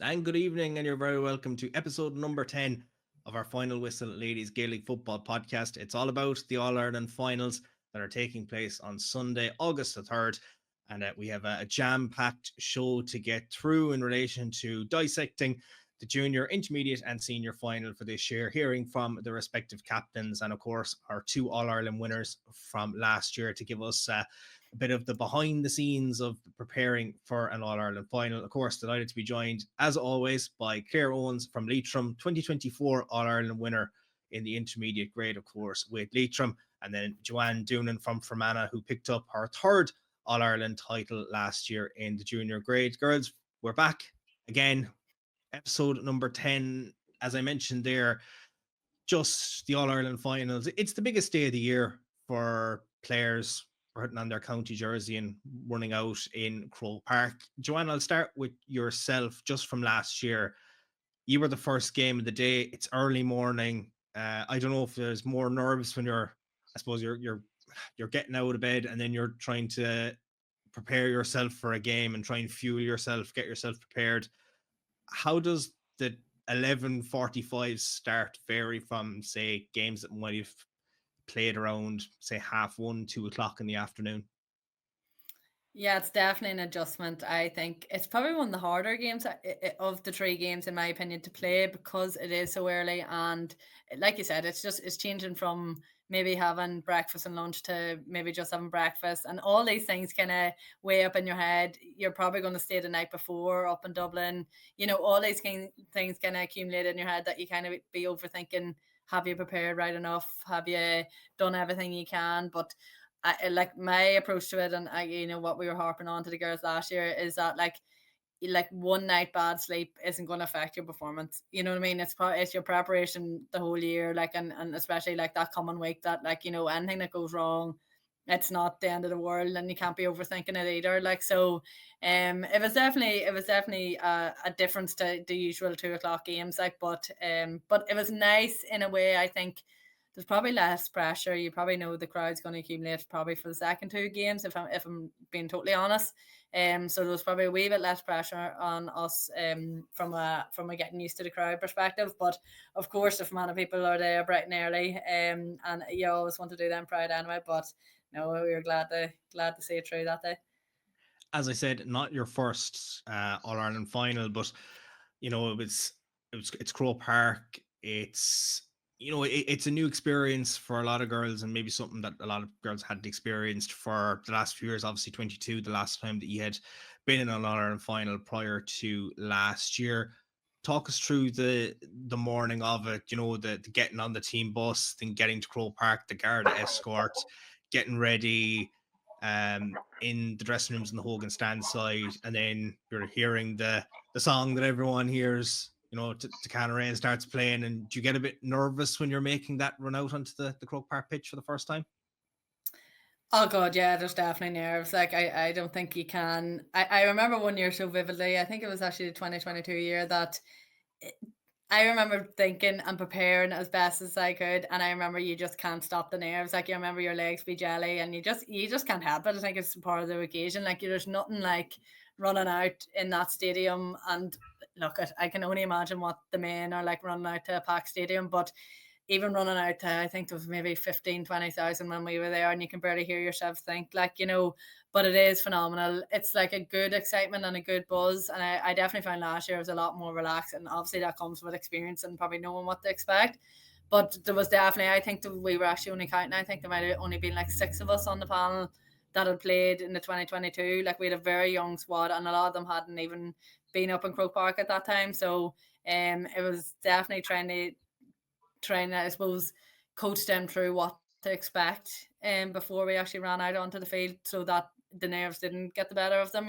And good evening, and you're very welcome to episode number 10 of our Final Whistle Ladies Gaelic Football Podcast. It's all about the All Ireland finals that are taking place on Sunday, August the 3rd. And we have a jam packed show to get through in relation to dissecting the junior, intermediate, and senior final for this year, hearing from the respective captains and, of course, our two All Ireland winners from last year to give us a bit of the behind the scenes of preparing for an All Ireland final. Of course, delighted to be joined, as always, by Clare Owens from Leitrim, 2024 All Ireland winner in the intermediate grade, of course, with Leitrim, and then Joanne Doonan from Fermanagh, who picked up her third All Ireland title last year in the junior grade. Girls, we're back again, episode number 10. As I mentioned there, just the All Ireland finals. It's the biggest day of the year for players putting on their county jersey and running out in Croke Park. Joanne, I'll start with yourself just from last year. You were the first game of the day. It's early morning. I don't know if there's more nerves when I suppose you're getting out of bed and then you're trying to prepare yourself for a game and try and fuel yourself, get yourself prepared. How does the 11:45 start vary from, say, games that might have played around, say, half 1, 2 o'clock in the afternoon? Yeah, it's definitely an adjustment. I think it's probably one of the harder games of the three games, in my opinion, to play because it is so early. And like you said, it's changing from maybe having breakfast and lunch to maybe just having breakfast, and all these things kind of weigh up in your head. You're probably going to stay the night before up in Dublin. All these things kind of accumulate in your head that you kind of be overthinking. Have you prepared right enough? Have you done everything you can? But like my approach to it, and what we were harping on to the girls last year is that like one night bad sleep isn't going to affect your performance. You know what I mean? It's your preparation the whole year, like and especially like that coming week, that like anything that goes wrong, it's not the end of the world, and you can't be overthinking it either. Like so, it was definitely a difference to the usual 2 o'clock games. Like, but it was nice in a way. I think there's probably less pressure. You probably know the crowd's going to accumulate probably for the second two games, if I'm being totally honest. So there was probably a wee bit less pressure on us from a getting used to the crowd perspective. But of course, if many people are there bright and early, and you always want to do them proud anyway. But no, we were glad to see it through that day. As I said, not your first All Ireland final, but it's Croke Park. It's a new experience for a lot of girls, and maybe something that a lot of girls hadn't experienced for the last few years. Obviously, 22, the last time that you had been in an All Ireland final prior to last year. Talk us through the morning of it. The getting on the team bus, then getting to Croke Park, the Garda escort, getting ready, in the dressing rooms in the Hogan stand side, and then you're hearing the song that everyone hears. To Can Rain starts playing, and do you get a bit nervous when you're making that run out onto the Croke Park pitch for the first time? Oh god, yeah, there's definitely nerves. Like I don't think you can. I remember one year so vividly. I think it was actually the 2022 year that I remember thinking and preparing as best as I could, and I remember you just can't stop the nerves. Like you remember your legs be jelly, and you just can't help it. I think it's part of the occasion. Like there's nothing like running out in that stadium. And look, I can only imagine what the men are like running out to a packed stadium. But even running out to, I think there was maybe 15, 20,000 when we were there, and you can barely hear yourself think, like, but it is phenomenal. It's like a good excitement and a good buzz. And I definitely found last year was a lot more relaxed. And obviously that comes with experience and probably knowing what to expect. But there was definitely, I think that we were actually only counting, I think there might have only been like six of us on the panel that had played in the 2022. Like we had a very young squad, and a lot of them hadn't even been up in Croke Park at that time. So it was definitely trying to, I suppose, coach them through what to expect before we actually ran out onto the field, so that the nerves didn't get the better of them,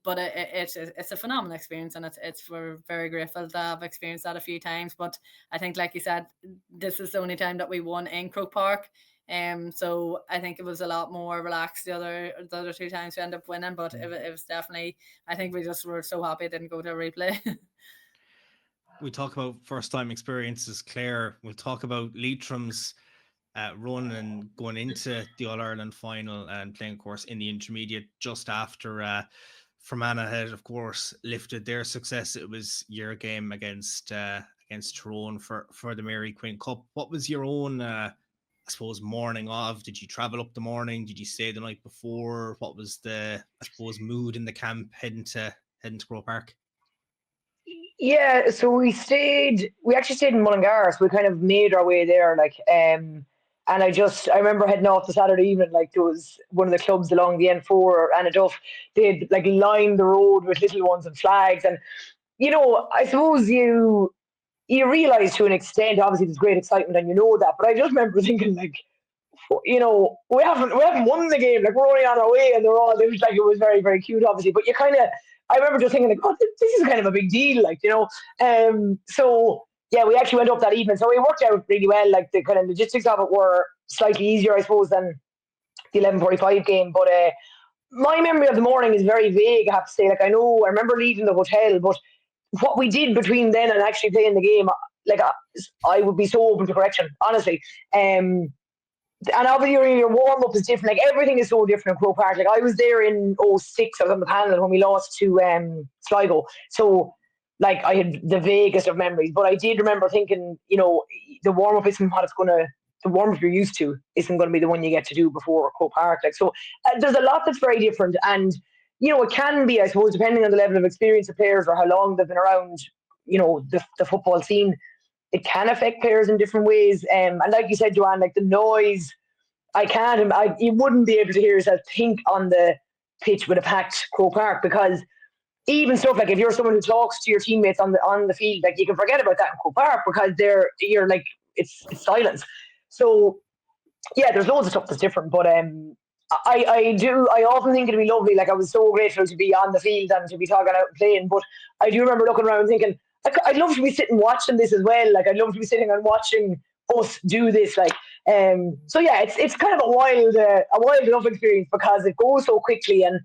but it's a phenomenal experience, and we're very grateful to have experienced that a few times. But I think, like you said, this is the only time that we won in Croke Park. So I think it was a lot more relaxed the other two times we ended up winning, but it was definitely, I think we just were so happy it didn't go to a replay. We talk about first time experiences, Claire. We'll talk about Leitrim's run and going into the All Ireland final and playing, of course, in the intermediate just after Fermanagh had, of course, lifted their success. It was your game against Tyrone for the Mary Quinn Cup. What was your own, I suppose, morning of? Did you travel up the morning? Did you stay the night before? What was the, I suppose, mood in the camp heading to Croke Park? Yeah, so we actually stayed in Mullingar, so we kind of made our way there, and I remember heading off the Saturday evening, like there was one of the clubs along the N4 and a Duff, they'd like lined the road with little ones and flags, and I suppose you realise to an extent, obviously there's great excitement and you know that, but I just remember thinking like, we haven't won the game, like we're only on our way, and it was very, very cute, obviously, but I remember just thinking like, oh, this is kind of a big deal, so yeah, we actually went up that evening, so it worked out really well. Like the kind of logistics of it were slightly easier, I suppose, than the 11:45 game. But my memory of the morning is very vague, I have to say. Like I remember leaving the hotel, but what we did between then and actually playing the game, like I would be so open to correction, honestly. And obviously your warm up is different. Like everything is so different in Croke Park. Like I was there in 06, I was on the panel when we lost to Sligo. So like I had the vaguest of memories, but I did remember thinking, the warm up isn't the warm up you're used to isn't going to be the one you get to do before Croke Park. Like so, there's a lot that's very different, and it can be, I suppose, depending on the level of experience of players or how long they've been around, the football scene. It can affect players in different ways. And like you said, Joanne, like the noise, you wouldn't be able to hear yourself think on the pitch with a packed Croke Park, because even stuff like if you're someone who talks to your teammates on the field, like you can forget about that in Croke Park because you're like, it's silence. So yeah, there's loads of stuff that's different, but I often think it'd be lovely. Like I was so grateful to be on the field and to be talking out and playing, but I do remember looking around and thinking, I'd love to be sitting watching this as well. Like I'd love to be sitting and watching us do this. So yeah, it's kind of a wild enough experience because it goes so quickly, and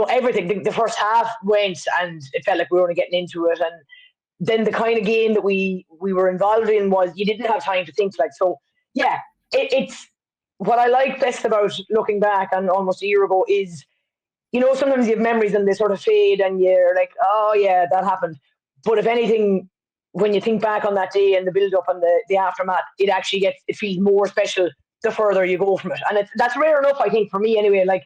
everything. The first half went, and it felt like we were only getting into it, and then the kind of game that we were involved in was you didn't have time to think. Like so, yeah, it's what I like best about looking back on almost a year ago is, sometimes you have memories and they sort of fade, and you're like, oh yeah, that happened. But if anything, when you think back on that day and the build up and the aftermath, it feels more special the further you go from it. And that's rare enough, I think, for me anyway. Like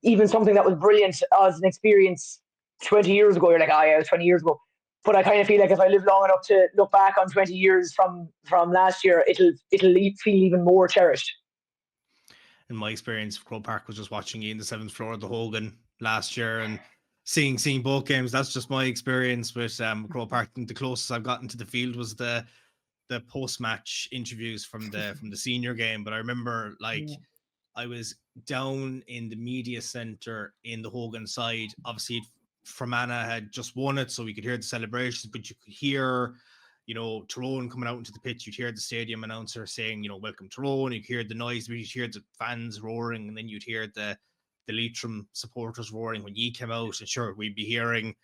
even something that was brilliant as an experience 20 years ago, you're like, oh yeah, it was 20 years ago. But I kind of feel like if I live long enough to look back on 20 years from last year, it'll feel even more cherished. In my experience, Croke Park was just watching you in the 7th floor of the Hogan last year and seeing both games. That's just my experience with Croke Park. The closest I've gotten to the field was the post-match interviews from the senior game. But I remember I was down in the media centre in the Hogan side. Obviously, Fermanagh had just won it, so we could hear the celebrations, but you could hear, Tyrone coming out into the pitch. You'd hear the stadium announcer saying, welcome Tyrone. You'd hear the noise, but you'd hear the fans roaring, and then you'd hear the Leitrim supporters roaring when you came out. And sure, we'd be hearing,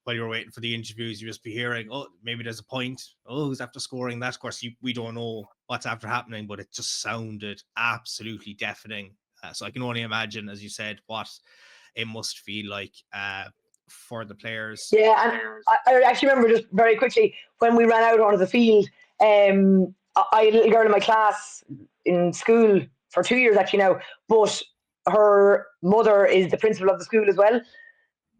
while you were waiting for the interviews, you just be hearing, oh, maybe there's a point. Oh, who's after scoring that? Of course, we don't know what's after happening, but it just sounded absolutely deafening. So I can only imagine, as you said, what it must feel like for the players. Yeah, and I actually remember just very quickly when we ran out onto the field, I had a little girl in my class in school for 2 years actually now, but her mother is the principal of the school as well.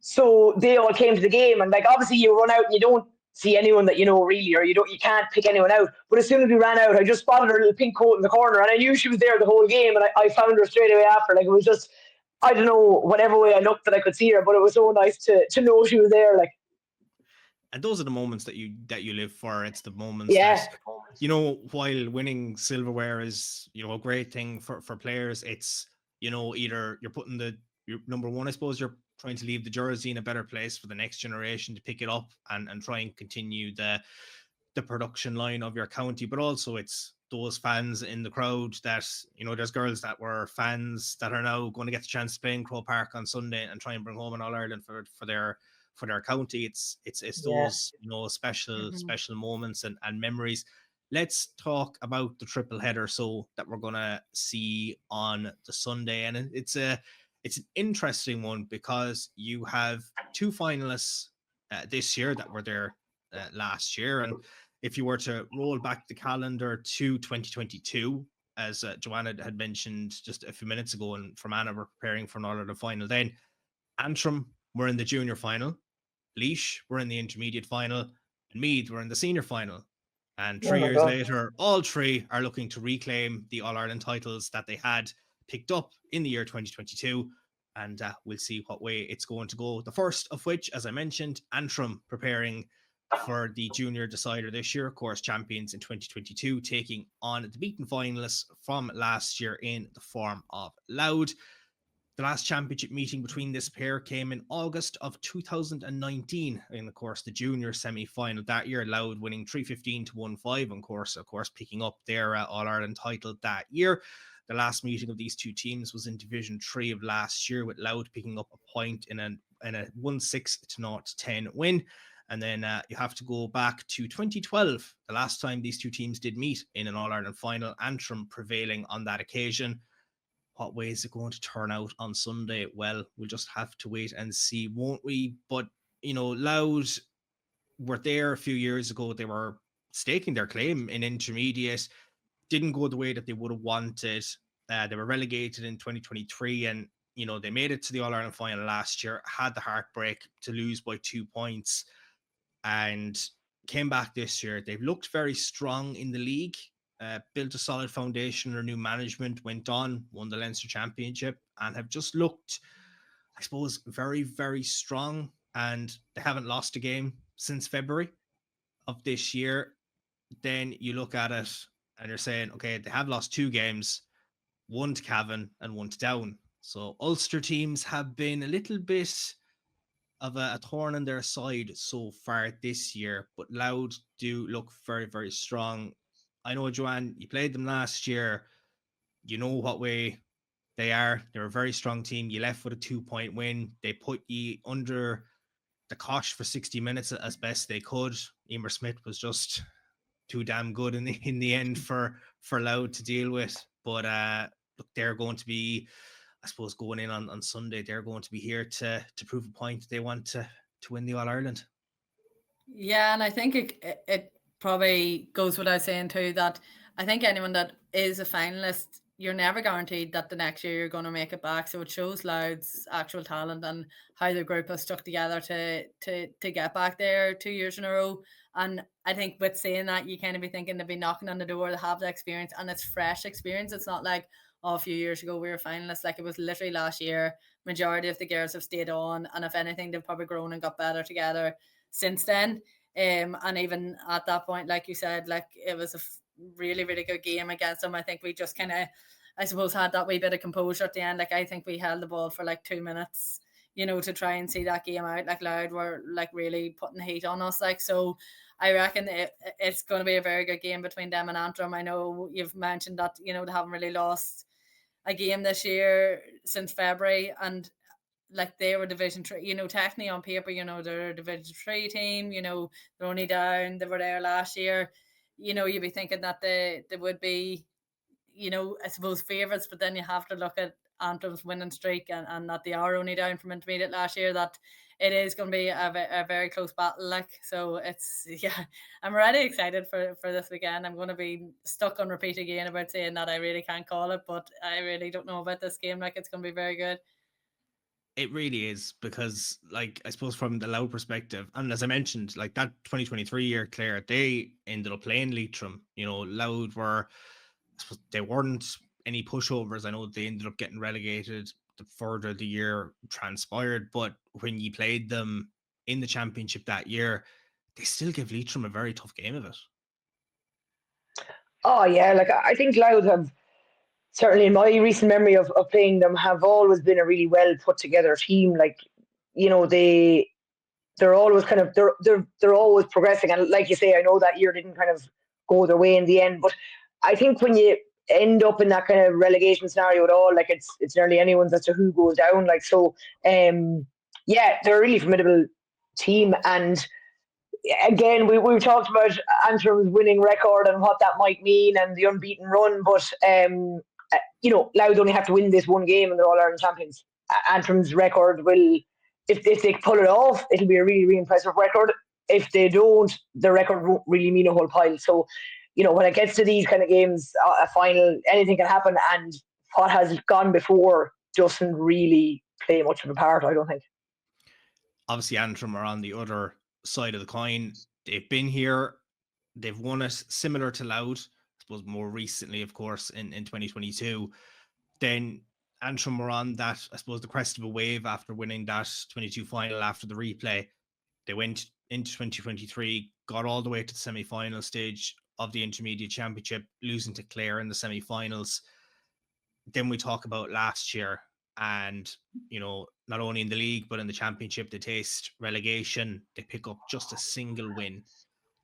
So they all came to the game, and like obviously you run out and you don't see anyone that really, or you can't pick anyone out. But as soon as we ran out, I just spotted her little pink coat in the corner, and I knew she was there the whole game, and I found her straight away after. Like it was just, I don't know, whatever way I looked that I could see her, but it was so nice to know she was there. Like, and those are the moments that you live for. It's the moments that, while winning silverware is, a great thing for players. It's, either you're putting your number one, I suppose you're trying to leave the jersey in a better place for the next generation to pick it up and try and continue the production line of your county, but also it's those fans in the crowd that, there's girls that were fans that are now going to get the chance to play in Croke Park on Sunday and try and bring home an All-Ireland for their county. It's those, special moments and memories. Let's talk about the triple header that we're going to see on the Sunday. And it's a it's an interesting one because you have two finalists this year that were there last year. And if you were to roll back the calendar to 2022, as Joanne had mentioned just a few minutes ago, and Fermanagh were preparing for an All-Ireland final then, Antrim were in the junior final, Laois were in the intermediate final, and Meath were in the senior final. And 3 years later, all three are looking to reclaim the All-Ireland titles that they had picked up in the year 2022. And we'll see what way it's going to go. The first of which, as I mentioned, Antrim preparing for the junior decider this year, of course, champions in 2022, taking on the beaten finalists from last year in the form of Louth. The last championship meeting between this pair came in August of 2019, in, of course, the junior semi-final that year, Louth winning 315-1-5, and of course, picking up their All-Ireland title that year. The last meeting of these two teams was in Division 3 of last year, with Louth picking up a point in a 1-6-0-10 win. And then you have to go back to 2012, the last time these two teams did meet in an All-Ireland final, Antrim prevailing on that occasion. What way is it going to turn out on Sunday? Well, we'll just have to wait and see, won't we? But, Louth were there a few years ago. They were staking their claim in intermediate. Didn't go the way that they would have wanted. They were relegated in 2023, and, they made it to the All-Ireland final last year, had the heartbreak to lose by 2 points, and came back this year. They've looked very strong in the league. Built a solid foundation. Their new management went on, won the Leinster Championship, and have just looked, I suppose, very, very strong. And they haven't lost a game since February of this year. Then you look at it and you're saying, okay, they have lost 2 games, one to Cavan and one to Down. So Ulster teams have been a little bit of a thorn in their side so far this year, but Louth do look very, very strong. I know, Joanne, you played them last year. You know what way they are. They're a very strong team. You left with a 2-point win. They put you under the cosh for 60 minutes as best they could. Emer Smith was just too damn good in the end for Louth to deal with. But look, they're going to be, I suppose, going in on Sunday. They're going to be here to prove a point. They want to win the All-Ireland. Yeah, and I think it probably goes without saying too that I think anyone that is a finalist, you're never guaranteed that the next year you're going to make it back. So it shows Louth's actual talent and how the group has stuck together to get back there 2 years in a row. And I think with saying that, you kind of be thinking they'll be knocking on the door, they have the experience, and it's fresh experience. It's not like, a few years ago we were finalists. Like, it was literally last year. Majority of the girls have stayed on, and if anything, they've probably grown and got better together since then. And even at that point, like you said, like, it was a really, really good game against them. I think we just kind of, I suppose, had that wee bit of composure at the end. Like, I think we held the ball for like 2 minutes, to try and see that game out. Like, Louth were like really putting the heat on us. Like, so I reckon it's going to be a very good game between them and Antrim. I know you've mentioned that, they haven't really lost a game this year since February, and like, they were Division 3, technically on paper, they're a Division 3 team, they're only down, they were there last year, you'd be thinking that they would be, I suppose, favourites, but then you have to look at Antrim's winning streak and that they are only down from intermediate last year, that it is going to be a very close battle. Like, so it's, I'm already excited for this weekend. I'm going to be stuck on repeat again about saying that I really can't call it, but I really don't know about this game. Like, it's going to be very good. It really is, because, like, I suppose from the Louth perspective, and as I mentioned, like, that 2023 year, Clare, they ended up playing Leitrim. Louth were, I suppose, they weren't any pushovers. I know they ended up getting relegated the further the year transpired, but when you played them in the championship that year, they still give Leitrim a very tough game of it. Oh yeah, like, I think Louth have, certainly in my recent memory of playing them, have always been a really well put together team. Like, they're always kind of, they're always progressing, and like you say, I know that year didn't kind of go their way in the end, but I think when you end up in that kind of relegation scenario at all, like, it's nearly anyone's as to who goes down. Like, so they're a really formidable team. And again, we've talked about Antrim's winning record and what that might mean and the unbeaten run, but Louth only have to win this one game and they're All-Ireland champions. Antrim's record will, if they pull it off, it'll be a really, really impressive record. If they don't, the record won't really mean a whole pile. So, when it gets to these kind of games, a final, anything can happen, and what has gone before doesn't really play much of a part, I don't think. Obviously, Antrim are on the other side of the coin. They've been here. They've won it similar to Louth, I suppose more recently, of course, in 2022. Then Antrim were on that, I suppose, the crest of a wave after winning that 22 final after the replay. They went into 2023, got all the way to the semi-final stage of the Intermediate Championship, losing to Clare in the semi-finals. Then we talk about last year, and not only in the league but in the championship, they taste relegation. They pick up just a single win.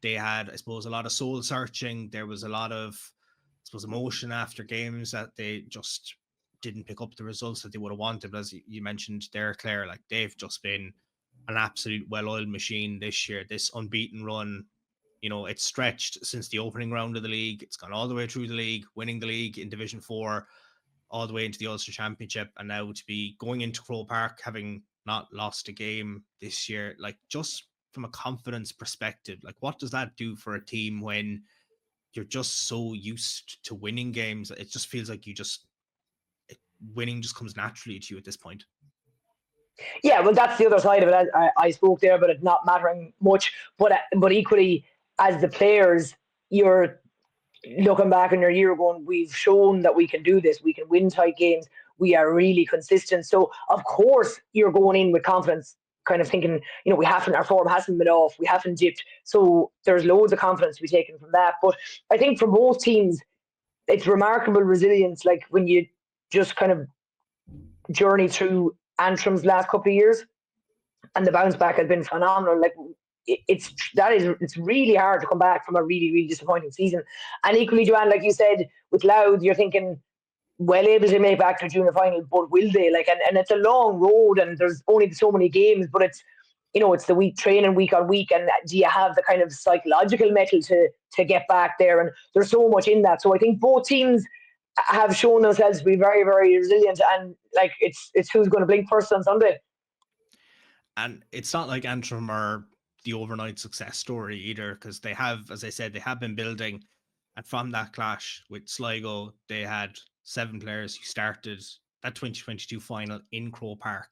They had, I suppose, a lot of soul searching. There was a lot of, I suppose, emotion after games that they just didn't pick up the results that they would have wanted. But as you mentioned there, Claire, like, they've just been an absolute well-oiled machine this year. This unbeaten run, it's stretched since the opening round of the league. It's gone all the way through the league, winning the league in Division 4, all the way into the Ulster Championship, and now to be going into Croke Park, having not lost a game this year, like, just from a confidence perspective, like, what does that do for a team when you're just so used to winning games? It just feels like winning just comes naturally to you at this point. Yeah, well, that's the other side of it. I spoke there about it not mattering much, but equally, as the players, you're looking back in your year going, we've shown that we can do this. We can win tight games. We are really consistent. So, of course, you're going in with confidence, kind of thinking, our form hasn't been off. We haven't dipped. So there's loads of confidence to be taken from that. But I think for both teams, it's remarkable resilience. Like, when you just kind of journey through Antrim's last couple of years, and the bounce back has been phenomenal. Like, it's really hard to come back from a really, really disappointing season. And equally, Joanne, like you said, with Louth, you're thinking, well able to make back to junior final, but will they? Like, and it's a long road, and there's only so many games, but it's the week training week on week, and do you have the kind of psychological mettle to get back there? And there's so much in that. So I think both teams have shown themselves to be very, very resilient, and like, it's who's going to blink first on Sunday. And it's not like Antrim are the overnight success story either, because they have, as I said, they have been building. And from that clash with Sligo, they had 7 players who started that 2022 final in Croke Park.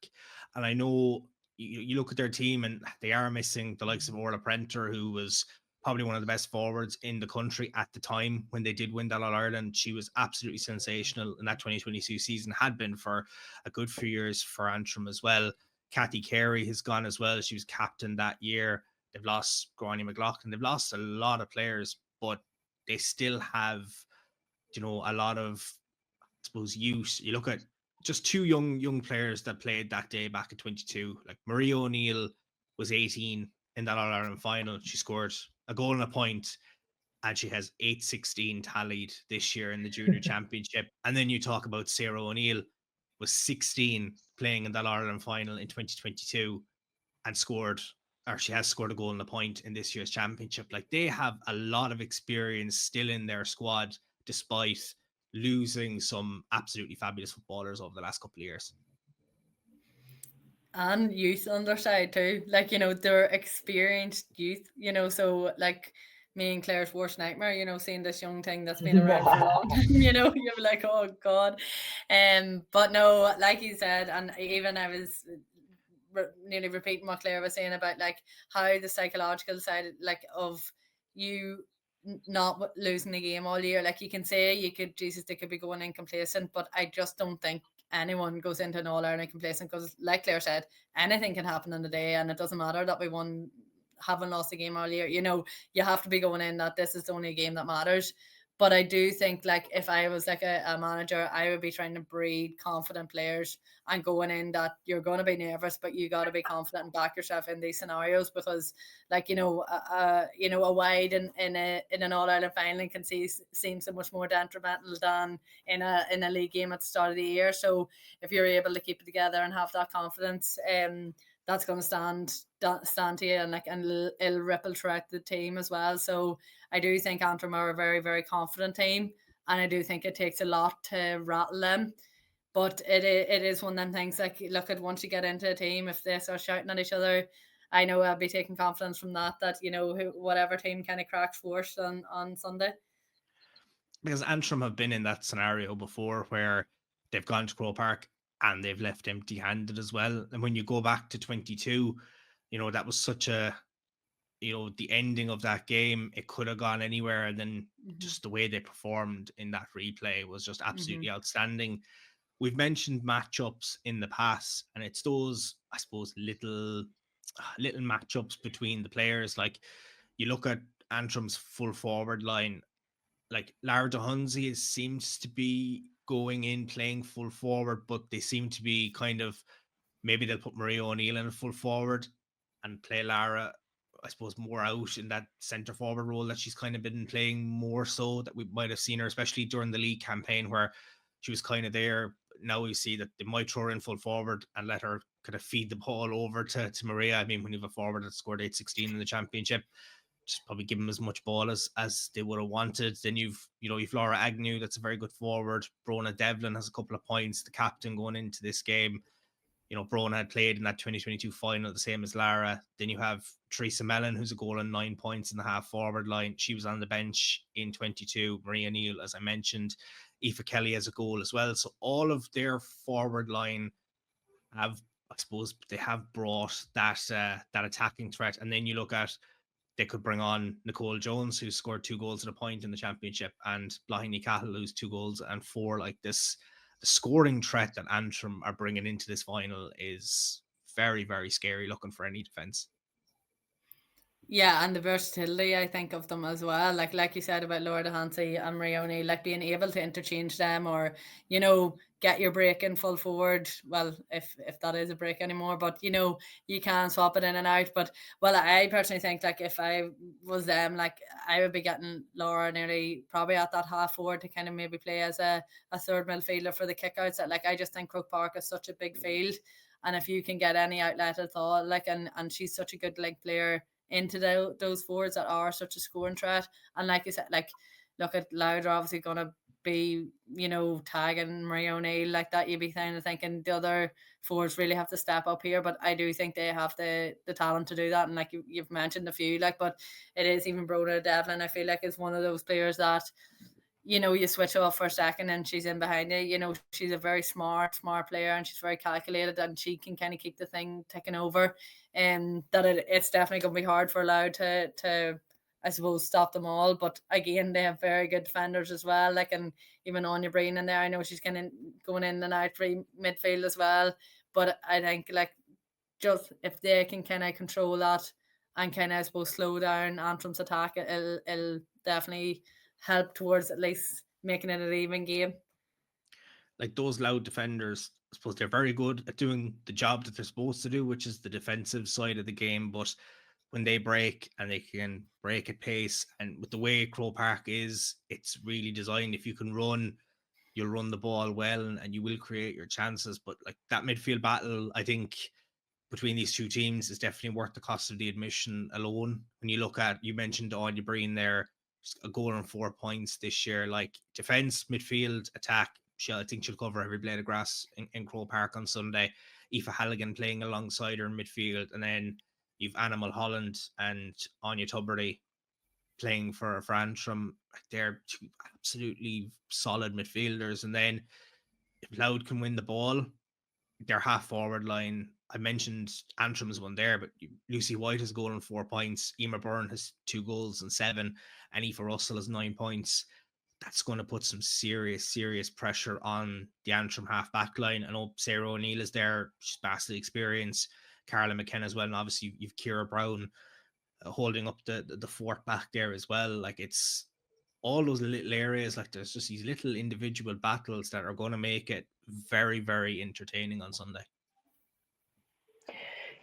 And I know you look at their team and they are missing the likes of Orla Prenter, who was probably one of the best forwards in the country at the time when they did win that All-Ireland. She was absolutely sensational in that 2022 season, had been for a good few years for Antrim as well. Kathy Carey has gone as well. She was captain that year. They've lost Gráinne McLaughlin. They've lost a lot of players, but they still have, a lot of, I suppose, youth. You look at just 2 young players that played that day back in 22. Like, Maria O'Neill was 18 in that All-Ireland final. She scored a goal and a point, and she has 8-16 tallied this year in the junior championship. And then you talk about Sarah O'Neill, was 16 playing in that Ireland final in 2022 and she has scored a goal and a point in this year's championship. Like, they have a lot of experience still in their squad, despite losing some absolutely fabulous footballers over the last couple of years. And youth on their side too. Like, they're experienced youth, so like, me and Claire's worst nightmare, seeing this young thing that's been around for a long time, you're like, oh God. But no, like you said, and even I was nearly repeating what Claire was saying about like how the psychological side, like, of you not losing the game all year. Like, you can say they could be going in complacent, but I just don't think anyone goes into an All-Ireland complacent, because like Claire said, anything can happen in the day, and it doesn't matter that we haven't lost a game all year. You have to be going in that this is the only game that matters. But I do think, like, if I was like a manager, I would be trying to breed confident players and going in that you're going to be nervous, but you got to be confident and back yourself in these scenarios, because, like, a wide in an All-Ireland final can seem so much more detrimental than in a league game at the start of the year. So if you're able to keep it together and have that confidence, that's going to stand to you, and it'll ripple throughout the team as well. So I do think Antrim are a very, very confident team, and I do think it takes a lot to rattle them. But it is one of them things, like, look at once you get into a team, if they start shouting at each other, I know I'll be taking confidence from that, whatever team kind of cracks first on Sunday. Because Antrim have been in that scenario before where they've gone to Croke Park and they've left empty-handed as well. And when you go back to 22, that was such a, the ending of that game, it could have gone anywhere. And then just the way they performed in that replay was just absolutely outstanding. We've mentioned matchups in the past, and it's those, I suppose, little matchups between the players. Like, you look at Antrim's full forward line, like Lara Hunzi seems to be going in playing full forward, but they seem to be kind of, maybe they'll put Maria O'Neill in a full forward and play Lara, I suppose, more out in that centre forward role that she's kind of been playing more so, that we might have seen her, especially during the league campaign where she was kind of there. Now we see that they might throw her in full forward and let her kind of feed the ball over to Maria. I mean, when you have a forward that scored 8-16 in the championship, just probably give them as much ball as they would have wanted. Then you've Laura Agnew, that's a very good forward. Bronagh Devlin has a couple of points, the captain going into this game. Bronagh had played in that 2022 final, the same as Lara. Then you have Teresa Mellon, who's a goal and 9 points in the half forward line. She was on the bench in 22. Maria Neal, as I mentioned. Aoife Kelly has a goal as well. So all of their forward line have, I suppose, they have brought that attacking threat. And then you look at, they could bring on Nicole Jones, who scored 2 goals and a point in the championship, and Blahiney Cahill, who's 2 goals and 4. Like this, the scoring threat that Antrim are bringing into this final is very, very scary looking for any defence. Yeah, and the versatility, I think, of them as well. Like you said about Laura Hansi and Maria O'Neill, like being able to interchange them, or, get your break in full forward. Well, if that is a break anymore, but, you can swap it in and out. But, well, I personally think, like, if I was them, like, I would be getting Laura nearly probably at that half forward to kind of maybe play as a third midfielder for the kickouts. Like, I just think Croke Park is such a big field. And if you can get any outlet at all, like, and she's such a good link player into those forwards that are such a scoring threat. And like you said, like, look at Louth obviously going to be, tagging Maria O'Neill like that. You'd be kind of thinking the other forwards really have to step up here, but I do think they have the talent to do that. And like you've mentioned a few, like, but it is even Bronagh Devlin, I feel like, is one of those players that, you switch off for a second and she's in behind you. She's a very smart player, and she's very calculated, and she can kind of keep the thing ticking over. And that it's definitely going to be hard for Louth to I suppose stop them all. But again, they have very good defenders as well. Like, and even Áine Breen in there, I know she's kind of going in and out free midfield as well. But I think, like, just if they can kind of control that and kind of, I suppose, slow down Antrim's attack, it'll definitely help towards at least making it an even game. Like, those Louth defenders, I suppose they're very good at doing the job that they're supposed to do, which is the defensive side of the game. But when they break, and they can break at pace, and with the way Croke Park is, it's really designed. If you can run, you'll run the ball well, and you will create your chances. But like, that midfield battle, I think, between these two teams is definitely worth the cost of the admission alone. When you look at, you mentioned Áine Breen there, a goal and 4 points this year. Like, defense, midfield, attack, I think she'll cover every blade of grass in Croke Park on Sunday. Aoife Halligan playing alongside her in midfield, and then you've Anna Mulholland and Anya Tuberty playing for Antrim. They're two absolutely solid midfielders. And then if Louth can win the ball, their half forward line, I mentioned Antrim's one there, but Lucy White has a goal and 4 points. Emer Byrne has 2 goals and 7, and Aoife Russell has 9 points. That's going to put some serious pressure on the Antrim half back line. I know Sarah O'Neill is there. She's vastly experienced. Carla McKenna as well. And obviously you've Ciara Brown holding up the fort back there as well. Like, it's all those little areas. Like, there's just these little individual battles that are going to make it very, very entertaining on Sunday.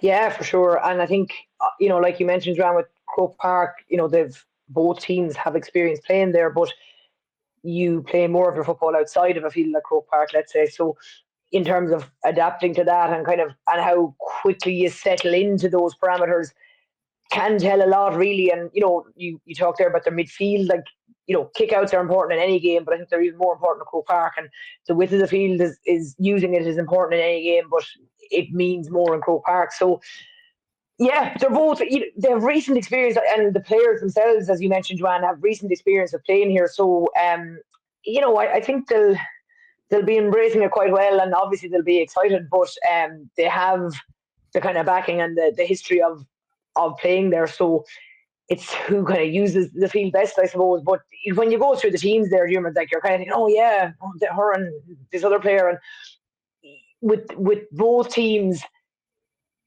Yeah, for sure. And I think, like you mentioned, Joanne, with Croke Park, both teams have experience playing there, but you play more of your football outside of a field like Croke Park, let's say. So in terms of adapting to that and how quickly you settle into those parameters can tell a lot, really. And, you talk there about their midfield, like, kickouts are important in any game, but I think they're even more important at Croke Park. And the width of the field is using it is important in any game, but it means more in Croke Park. So, yeah, they're both. They have recent experience, and the players themselves, as you mentioned, Joanne, have recent experience of playing here. So, I think they'll be embracing it quite well, and obviously they'll be excited. But they have the kind of backing and the history of playing there. So it's who kind of uses the field best, I suppose. But when you go through the teams there, you're kind of thinking, her and this other player, and with both teams,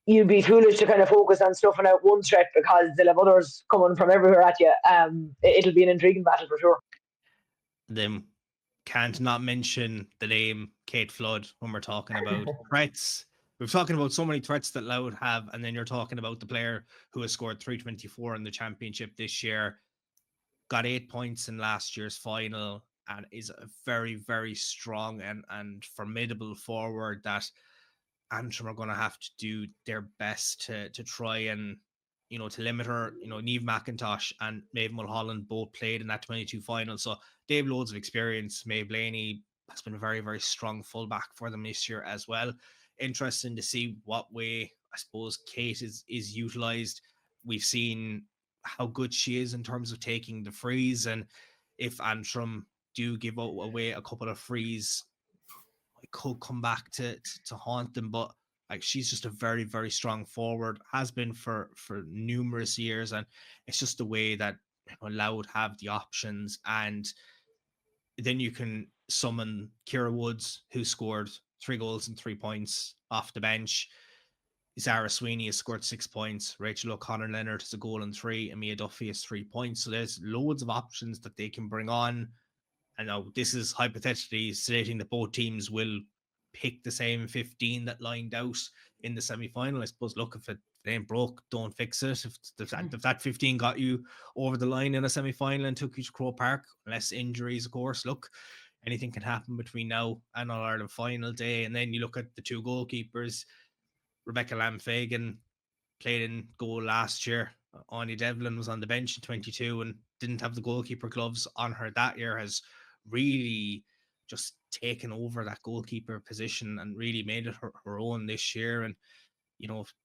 you'd be foolish to kind of focus on stuffing out one threat because they'll have others coming from everywhere at you. It'll be an intriguing battle for sure. Them can't not mention the name Kate Flood when we're talking about threats. We're talking about so many threats that Louth have, and then you're talking about the player who has scored 324 in the championship this year, got 8 points in last year's final, and is a very, very strong and formidable forward that Antrim are going to have to do their best to try and, to limit her. Niamh McIntosh and Maeve Mulholland both played in that 22 final, so they have loads of experience. Mae Blaney has been a very, very strong fullback for them this year as well. Interesting to see what way, I suppose, Kate is utilised. We've seen how good she is in terms of taking the frees, and if Antrim do give away a couple of frees, it could come back to haunt them. But she's just a very, very strong forward, has been for numerous years, and it's just the way that Louth have the options. And then you can summon Ciara Woods, who scored 3 goals and 3 points off the bench. Zara Sweeney has scored 6 points. Rachel O'Connor-Leonard has a goal and 3. And Mia Duffy has 3 points. So there's loads of options that they can bring on. I know this is hypothetically stating that both teams will pick the same 15 that lined out in the semi-final. I suppose, look, if it ain't broke, don't fix it. If that 15 got you over the line in a semi-final and took you to Croke Park, less injuries, of course, look, anything can happen between now and All-Ireland final day. And then you look at the 2 goalkeepers. Rebecca Lamb-Fagan played in goal last year. Áine Devlin was on the bench in 22 and didn't have the goalkeeper gloves on her that year, has really just taken over that goalkeeper position and really made it her own this year. And,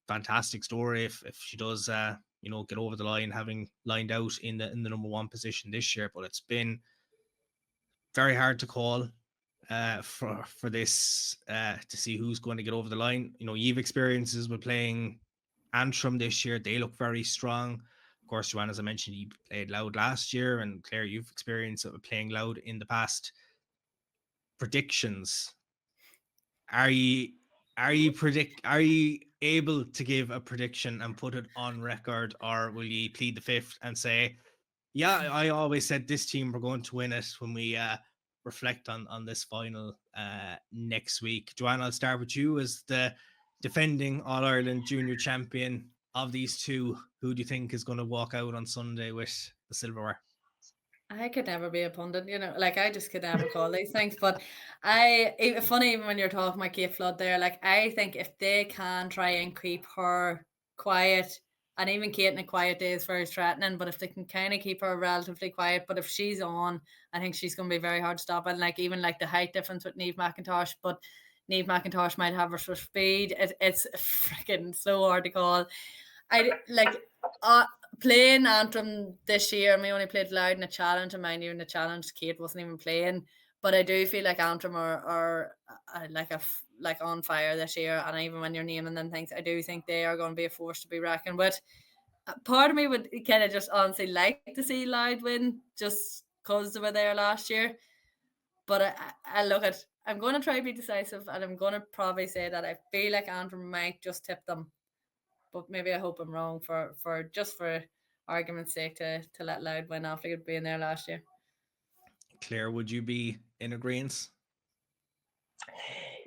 fantastic story if she does, get over the line, having lined out in the number 1 position this year. But it's been very hard to call for this to see who's going to get over the line. You've experiences with playing Antrim this year. They look very strong. Of course, Joanne, as I mentioned, you played Louth last year, and Claire, you've experience of playing Louth in the past. Predictions. Are you able to give a prediction and put it on record, or will you plead the fifth and say, yeah, I always said this team were going to win it when we reflect on this final next week? Joanne, I'll start with you as the defending All-Ireland junior champion of these two. Who do you think is going to walk out on Sunday with the silverware? I could never be a pundit, I just could never call these things. But funny, even when you're talking about Kate Flood there, I think if they can try and keep her quiet, and even Kate in a quiet day is very threatening, but if they can kind of keep her relatively quiet, but if she's on, I think she's going to be very hard to stop. And even the height difference with Niamh McIntosh, but Niamh McIntosh might have her for speed. It's freaking so hard to call. Playing Antrim this year, we only played Louth in a challenge, and mind you, in the challenge Kate wasn't even playing. But I do feel like Antrim are on fire this year, and even when you're naming them things, I do think they are going to be a force to be reckoned with. Part of me would kind of just honestly like to see Louth win just because they were there last year. But I'm going to try to be decisive, and I'm going to probably say that I feel like Antrim might just tip them. But maybe I hope I'm wrong for argument's sake to let Louth win after being there last year. Claire, would you be in agreement?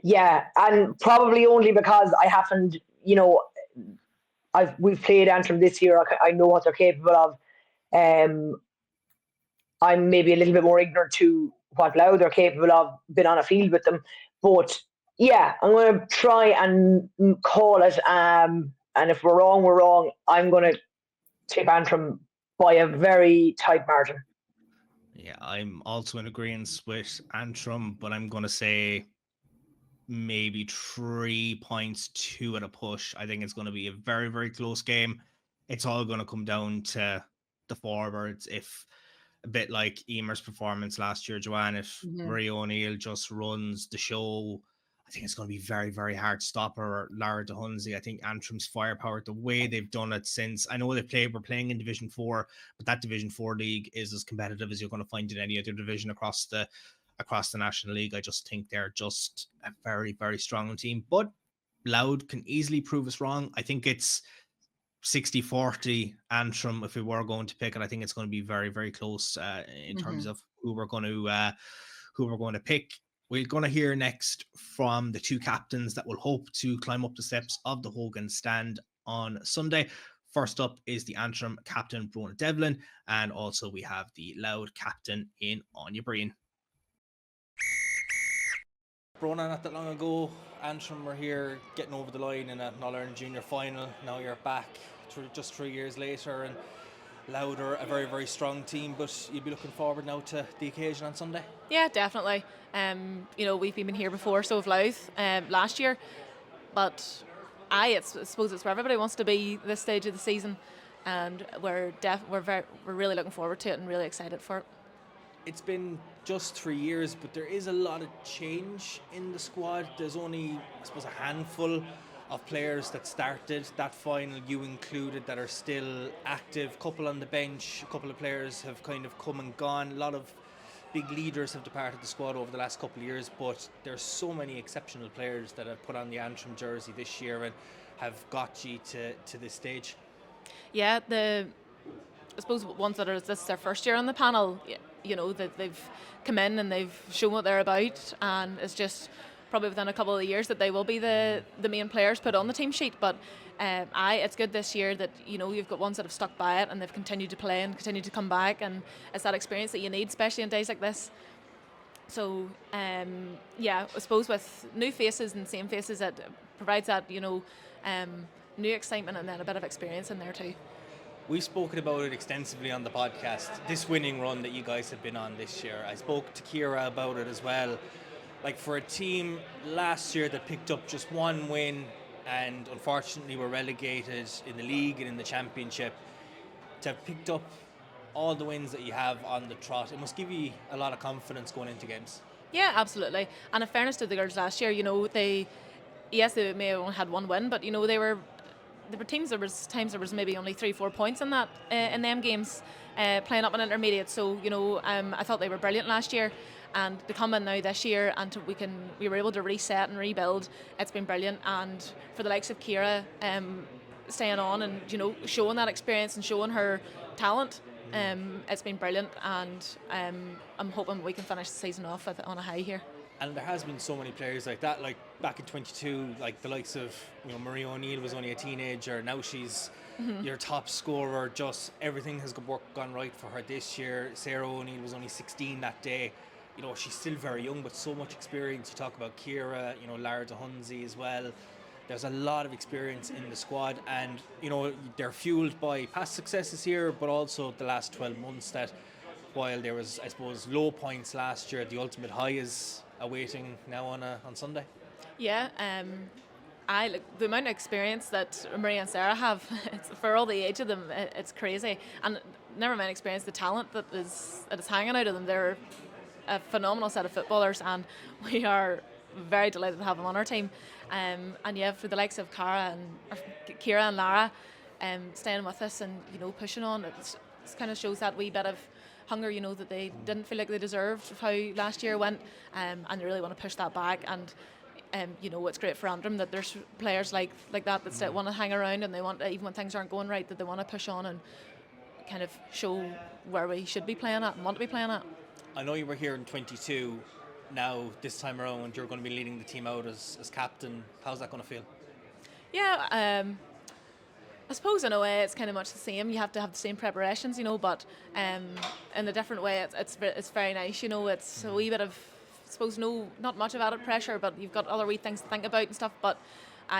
Yeah, and probably only because I haven't, we've played Antrim this year. I know what they're capable of. I'm maybe a little bit more ignorant to what Louth are capable of, been on a field with them. But yeah, I'm going to try and call it. And if we're wrong, we're wrong. I'm going to tip Antrim by a very tight margin. Yeah, I'm also in agreement with Antrim, but I'm going to say maybe 3 points, 2 at a push. I think it's going to be a very, very close game. It's all going to come down to the forwards. If a bit like Emer's performance last year, Joanne, if Marie O'Neill just runs the show, I think it's going to be very, very hard to stop her. Or Lara DeHunzi. I think Antrim's firepower, the way they've done it since, I know we're playing in Division 4, but that Division 4 league is as competitive as you're going to find in any other division across the National League. I just think they're just a very, very strong team. But Louth can easily prove us wrong. I think it's 60-40 Antrim. If we were going to pick it, I think it's going to be very, very close in terms of who we're going to pick. We're going to hear next from the two captains that will hope to climb up the steps of the Hogan stand on Sunday. First up is the Antrim captain, Bronagh Devlin, and also we have the Louth captain in Áine Breen. Bronagh, not that long ago, Antrim were here getting over the line in an All-Ireland Junior final. Now you're back just 3 years later, and Louth are a very, very strong team, but you'll be looking forward now to the occasion on Sunday? Yeah, definitely. We've been here before, so have Louth last year, but I suppose it's where everybody wants to be this stage of the season, and we're really looking forward to it and really excited for it. It's been just 3 years, but there is a lot of change in the squad. There's only, I suppose, a handful of players that started that final, you included, that are still active. Couple on the bench, a couple of players have kind of come and gone. A lot of big leaders have departed the squad over the last couple of years, but there's so many exceptional players that have put on the Antrim jersey this year and have got you to this stage. Yeah, I suppose ones that this is their first year on the panel, that they've come in and they've shown what they're about, and it's just probably within a couple of years that they will be the main players put on the team sheet. But it's good this year that you've got ones that have stuck by it and they've continued to play and continued to come back, and it's that experience that you need, especially in days like this. So I suppose with new faces and same faces, it provides that new excitement and then a bit of experience in there too. We've spoken about it extensively on the podcast, this winning run that you guys have been on this year. I spoke to Ciara about it as well. Like, for a team last year that picked up just one win and unfortunately were relegated in the league and in the championship, to have picked up all the wins that you have on the trot, it must give you a lot of confidence going into games. Yeah, absolutely. And in fairness to the girls last year, they may have only had one win, but there were teams, there was times there was maybe only 3-4 points in that in them games playing up an intermediate. So I thought they were brilliant last year, and to come in now this year and we were able to reset and rebuild. It's been brilliant, and for the likes of Ciara staying on and showing that experience and showing her talent, it's been brilliant, and I'm hoping we can finish the season off on a high here. And there has been so many players like that, like back in 22, like the likes of Marie O'Neill was only a teenager, now she's your top scorer. Just everything has gone right for her this year. Sarah O'Neill was only 16 that day. She's still very young, but so much experience. You talk about Ciara, Lara DeHunzi as well. There's a lot of experience in the squad, and they're fueled by past successes here, but also the last 12 months, that while there was, I suppose, low points last year, the ultimate high is awaiting now on Sunday. Yeah, the amount of experience that Marie and Sarah have, for all the age of them, it's crazy. And never mind experience, the talent that is hanging out of them. They're a phenomenal set of footballers, and we are very delighted to have them on our team. And for the likes of Ciara and Lara staying with us and pushing on, it kind of shows that wee bit of hunger, that they didn't feel like they deserved how last year went, and they really want to push that back. And it's great for Antrim that there's players like that still want to hang around, and they want, even when things aren't going right, that they want to push on and kind of show where we should be playing at and want to be playing at. I know you were here in 22. Now this time around you're going to be leading the team out as captain. How's that going to feel? Yeah, I suppose in a way it's kind of much the same. You have to have the same preparations, but in a different way it's very nice. It's a wee bit of, I suppose, not much of added pressure, but you've got other wee things to think about and stuff. But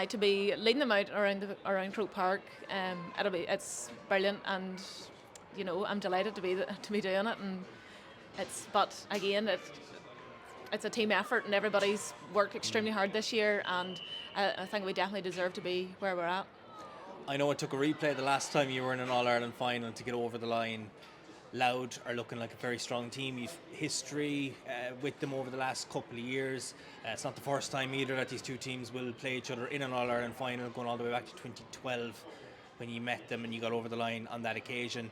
to be leading them out around Croke Park, it's brilliant, and I'm delighted to be doing it, and But again, it's a team effort, and everybody's worked extremely hard this year, and I think we definitely deserve to be where we're at. I know it took a replay the last time you were in an All-Ireland final to get over the line. Louth are looking like a very strong team. You've history with them over the last couple of years. It's not the first time either that these two teams will play each other in an All-Ireland final, going all the way back to 2012 when you met them and you got over the line on that occasion.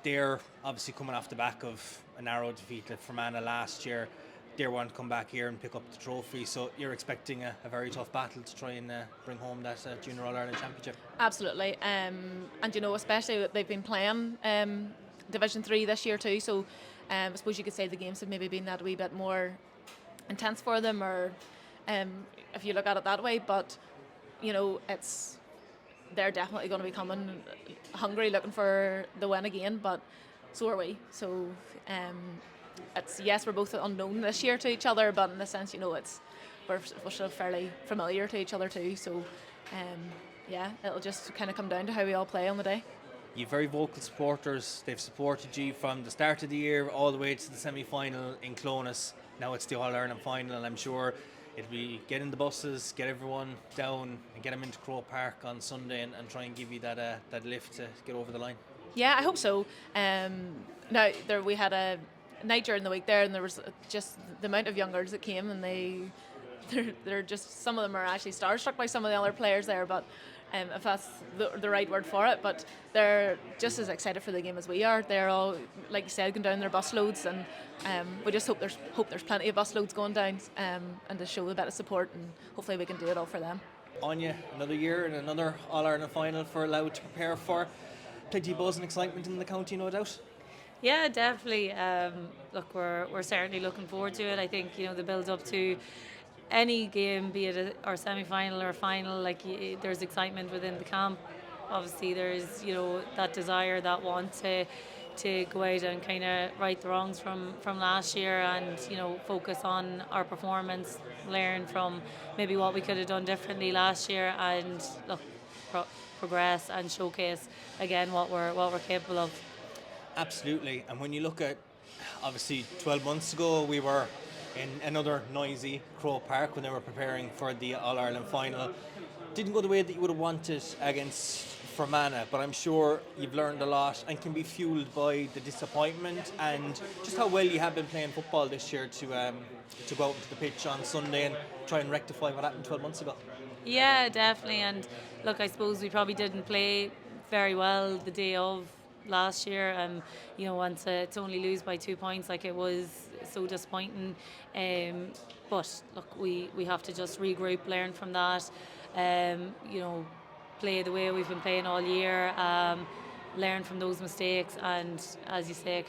They're obviously coming off the back of a narrow defeat at Fermanagh last year. They want to come back here and pick up the trophy, so you're expecting a very tough battle to try and bring home that Junior All-Ireland Championship. Absolutely, and especially that they've been playing Division 3 this year too, so I suppose you could say the games have maybe been that wee bit more intense for them, or if you look at it that way, but they're definitely going to be coming hungry, looking for the win again, but so are we. So we're both unknown this year to each other, but in the sense, we're still fairly familiar to each other too. So it'll just kind of come down to how we all play on the day. You've very vocal supporters. They've supported you from the start of the year all the way to the semi-final in Clonus. Now it's the All-Ireland final, and I'm sure it'll be get in the buses, get everyone down and get them into Croke Park on Sunday and try and give you that lift to get over the line. Yeah, I hope so. We had a night during the week there, and there was just the amount of young girls that came, and they're just, some of them are actually starstruck by some of the other players there, but if that's the right word for it, but they're just as excited for the game as we are. They're all, like you said, going down their bus loads, and we just hope there's plenty of bus loads going down, and to show a bit of support, and hopefully we can do it all for them. Áine, another year and another All-Ireland final for Louth to prepare for. Plenty of buzz and excitement in the county, no doubt. Yeah, definitely. Look, we're certainly looking forward to it. I think the build up to any game, be it our semi-final or final, there's excitement within the camp. Obviously, there's that desire, that want to go out and kind of right the wrongs from last year, and focus on our performance, learn from maybe what we could have done differently last year, and look, progress and showcase again what we're capable of. Absolutely. And when you look at, obviously 12 months ago we were in another noisy Croke Park when they were preparing for the All-Ireland final. Didn't go the way that you would have wanted against Fermanagh, but I'm sure you've learned a lot and can be fueled by the disappointment and just how well you have been playing football this year to go out into the pitch on Sunday and try and rectify what happened 12 months ago. Yeah, definitely. And look, I suppose we probably didn't play very well the day of last year, and once to only lose by 2 points, it was so disappointing, but look, we have to just regroup, learn from that, play the way we've been playing all year, learn from those mistakes, and as you say,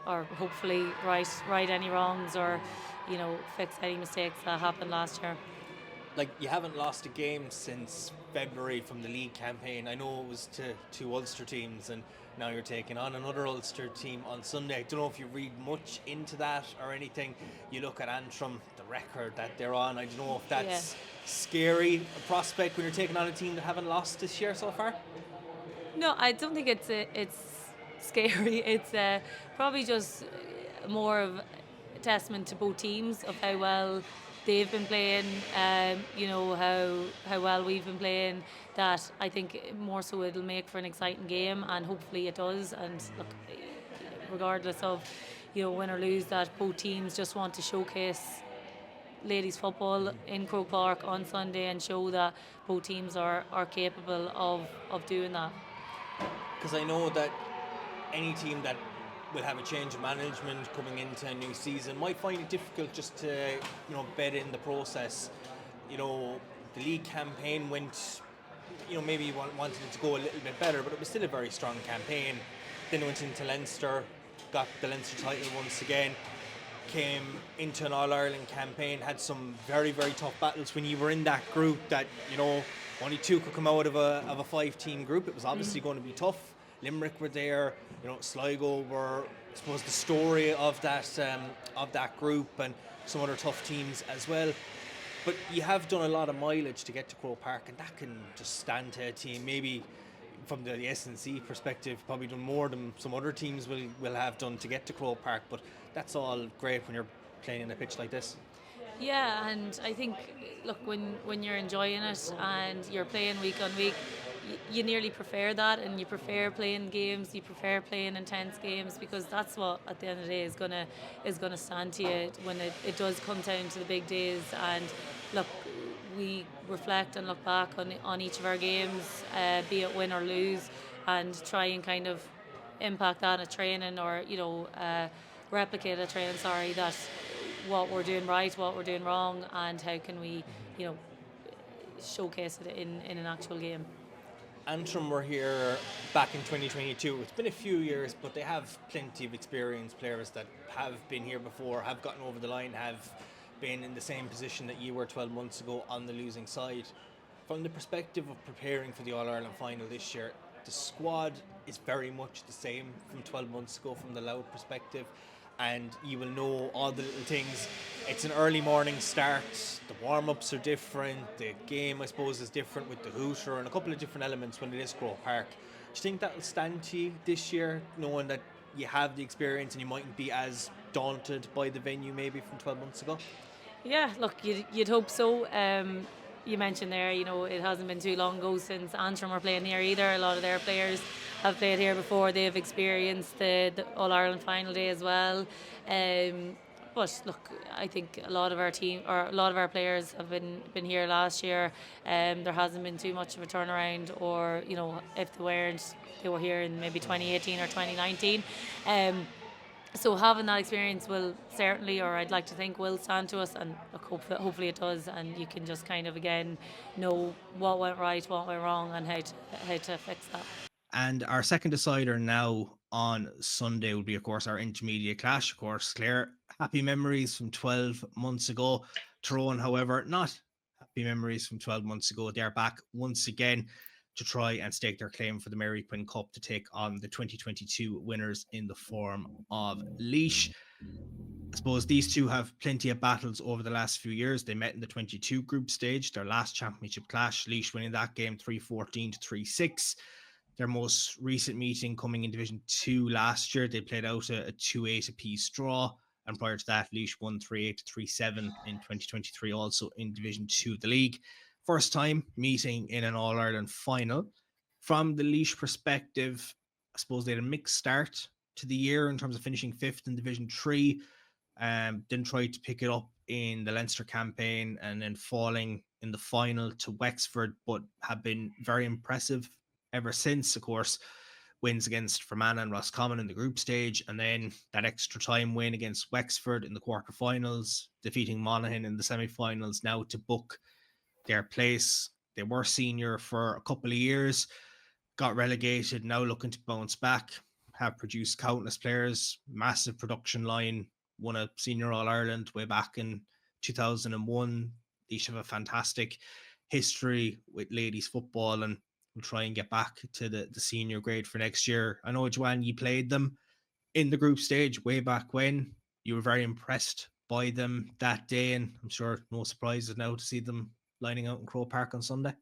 or hopefully right any wrongs, or fix any mistakes that happened last year. You haven't lost a game since February from the league campaign. I know it was to two Ulster teams, and now you're taking on another Ulster team on Sunday. I don't know if you read much into that or anything. You look at Antrim, the record that they're on. I don't know if that's scary, a prospect when you're taking on a team that haven't lost this year so far. No, I don't think it's scary. It's probably just more of a testament to both teams of how well they've been playing, how well we've been playing, that I think more so it'll make for an exciting game, and hopefully it does. And look, regardless of win or lose, that both teams just want to showcase ladies football in Croke Park on Sunday and show that both teams are capable of doing that. Because I know that any team that will have a change of management coming into a new season might find it difficult just to bed in the process. The league campaign went, maybe you wanted it to go a little bit better, but it was still a very strong campaign. Then it went into Leinster, got the Leinster title once again, came into an All-Ireland campaign, had some very, very tough battles. When you were in that group that only two could come out of a 5-team group, it was obviously going to be tough. Limerick were there, Sligo were, I suppose, the story of that group, and some other tough teams as well. But you have done a lot of mileage to get to Croke Park, and that can just stand to a team maybe from the S&C perspective, probably done more than some other teams will have done to get to Croke Park, but that's all great when you're playing in a pitch like this. Yeah, and I think, look, when you're enjoying it and you're playing week on week, you nearly prefer that, and you prefer playing games, you prefer playing intense games, because that's what at the end of the day is gonna stand to you when it does come down to the big days. And look, we reflect and look back on each of our games, be it win or lose, and try and kind of impact that at training, or replicate a training. That what we're doing right, what we're doing wrong, and how can we, showcase it in an actual game. Antrim were here back in 2022. It's been a few years, but they have plenty of experienced players that have been here before, have gotten over the line, have been in the same position that you were 12 months ago on the losing side. From the perspective of preparing for the All-Ireland final this year, the squad is very much the same from 12 months ago from the Louth perspective, and you will know all the little things. It's an early morning start, the warm-ups are different, the game I suppose is different with the hooter and a couple of different elements when it is Croke Park. Do you think that will stand to you this year, knowing that you have the experience and you mightn't be as daunted by the venue maybe from 12 months ago? Yeah, look, you'd hope so. You mentioned there, it hasn't been too long ago since Antrim were playing here either. A lot of their players have played here before. They've experienced the All-Ireland final day as well. But look, I think a lot of our team, or a lot of our players have been here last year. There hasn't been too much of a turnaround, or if they weren't, they were here in maybe 2018 or 2019. So having that experience will certainly, or I'd like to think, will stand to us, and look, hopefully it does, and you can just kind of again know what went right, what went wrong, and how to fix that. And our second decider now on Sunday will be, of course, our intermediate clash. Of course, Clare, happy memories from 12 months ago. Tyrone, however, not happy memories from 12 months ago. They are back once again to try and stake their claim for the Mary Quinn Cup to take on the 2022 winners in the form of Laois. I suppose these two have plenty of battles over the last few years. They met in the 22 group stage, their last championship clash, Laois winning that game 3-14 to 3-6. Their most recent meeting coming in Division 2 last year, they played out a 2-8 apiece draw, and prior to that, Laois won 3-8 to 3-7 in 2023, also in Division 2 of the league. First time meeting in an All-Ireland final. From the Laois perspective, I suppose they had a mixed start to the year in terms of finishing 5th in Division 3. Then tried to pick it up in the Leinster campaign and then falling in the final to Wexford, but have been very impressive ever since. Of course, wins against Fermanagh and Roscommon in the group stage, and then that extra time win against Wexford in the quarterfinals, defeating Monaghan in the semi-finals, now to book their place. They were senior for a couple of years, got relegated, now looking to bounce back, have produced countless players, massive production line, won a senior All-Ireland way back in 2001. They should have a fantastic history with ladies football, and we'll try and get back to the senior grade for next year. I know, Joanne, you played them in the group stage way back when. You were very impressed by them that day, and I'm sure no surprises now to see them lining out in Croke Park on Sunday.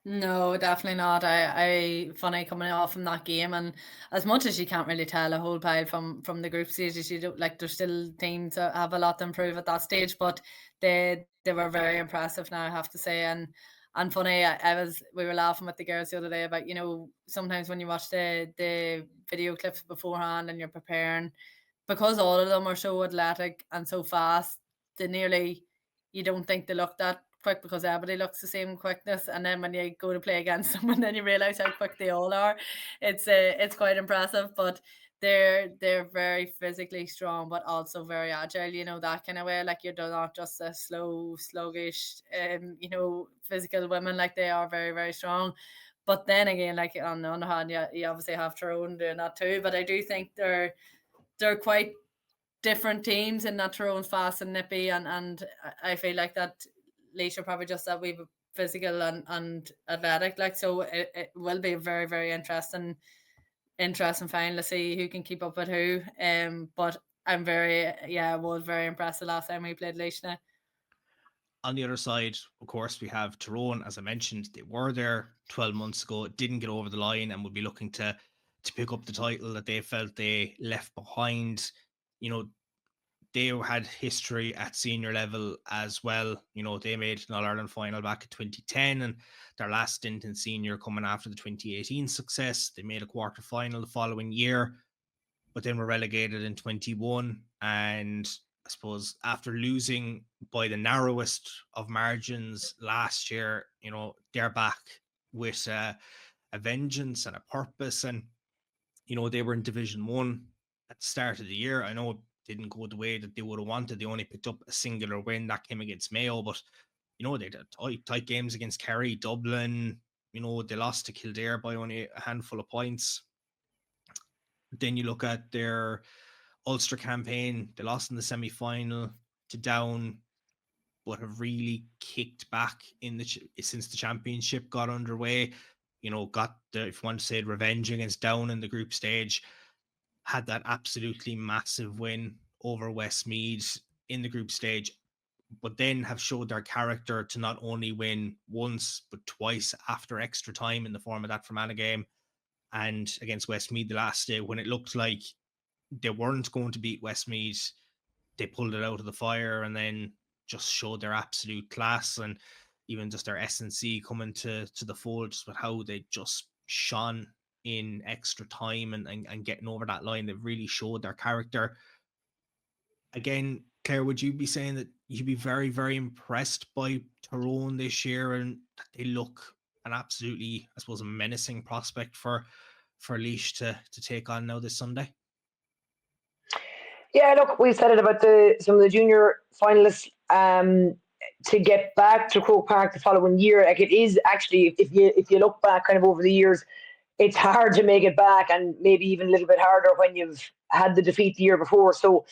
No, definitely not. I funny coming off from that game, and as much as you can't really tell a whole pile from the group stages, you don't like. There's still teams that have a lot to improve at that stage, but they were very impressive now, I have to say. And funny, we were laughing with the girls the other day about, sometimes when you watch the video clips beforehand and you're preparing, because all of them are so athletic and so fast, you don't think they look that quick because everybody looks the same quickness, and then when you go to play against them and then you realize how quick they all are, it's quite impressive. But they're very physically strong, but also very agile, that kind of way. Like, you're not just a slow, sluggish, physical women. Like, they are very, very strong. But then again, like, on the other hand, you obviously have Tyrone doing that too. But I do think they're quite different teams in that Tyrone's fast and nippy, and I feel like that Laois are probably just that we physical and athletic. Like, so it will be a very, very interesting final to see who can keep up with who. But I was very impressed the last time we played Laois now. On the other side, of course, we have Tyrone. As I mentioned, they were there 12 months ago, didn't get over the line, and would be looking to pick up the title that they felt they left behind. You know, they had history at senior level as well. You know, they made an All-Ireland final back in 2010, and their last stint in senior coming after the 2018 success. They made a quarter final the following year, but then were relegated in 21. And I suppose after losing by the narrowest of margins last year, you know, they're back with a vengeance and a purpose. And, you know, they were in Division 1 at the start of the year. I know it didn't go the way that they would have wanted. They only picked up a singular win that came against Mayo, but, you know, they had tight games against Kerry, Dublin. You know, they lost to Kildare by only a handful of points. Then you look at their Ulster campaign. They lost in the semi-final to Down, but have really kicked back in since the championship got underway. You know, got the, if you want to say, revenge against Down in the group stage. Had that absolutely massive win over Westmeath in the group stage, but then have showed their character to not only win once but twice after extra time in the form of that Fermanagh game and against Westmeath the last day when it looked like they weren't going to beat Westmeath. They pulled it out of the fire and then just showed their absolute class, and even just their S&C coming to the fold, just with how they just shone in extra time and getting over that line. They've really showed their character. Again, Claire, would you be saying that you'd be very, very impressed by Tyrone this year, and that they look an absolutely, I suppose, a menacing prospect for Laois to take on now this Sunday? Yeah, look, we said it about some of the junior finalists. To get back to Croke Park the following year, like, it is actually, if you look back kind of over the years, it's hard to make it back, and maybe even a little bit harder when you've had the defeat the year before. So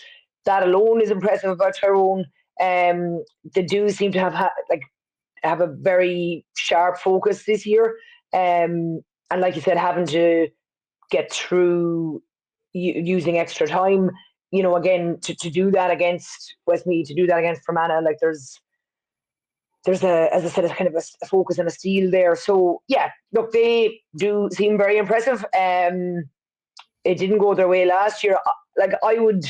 that alone is impressive about Tyrone. They do seem to have a very sharp focus this year, and like you said, having to get through using extra time. You know, again, to do that against Westmeath, to do that against Fermanagh, like there's a, as I said, a kind of a focus and a steel there. So yeah, look, they do seem very impressive. It didn't go their way last year. Like, I would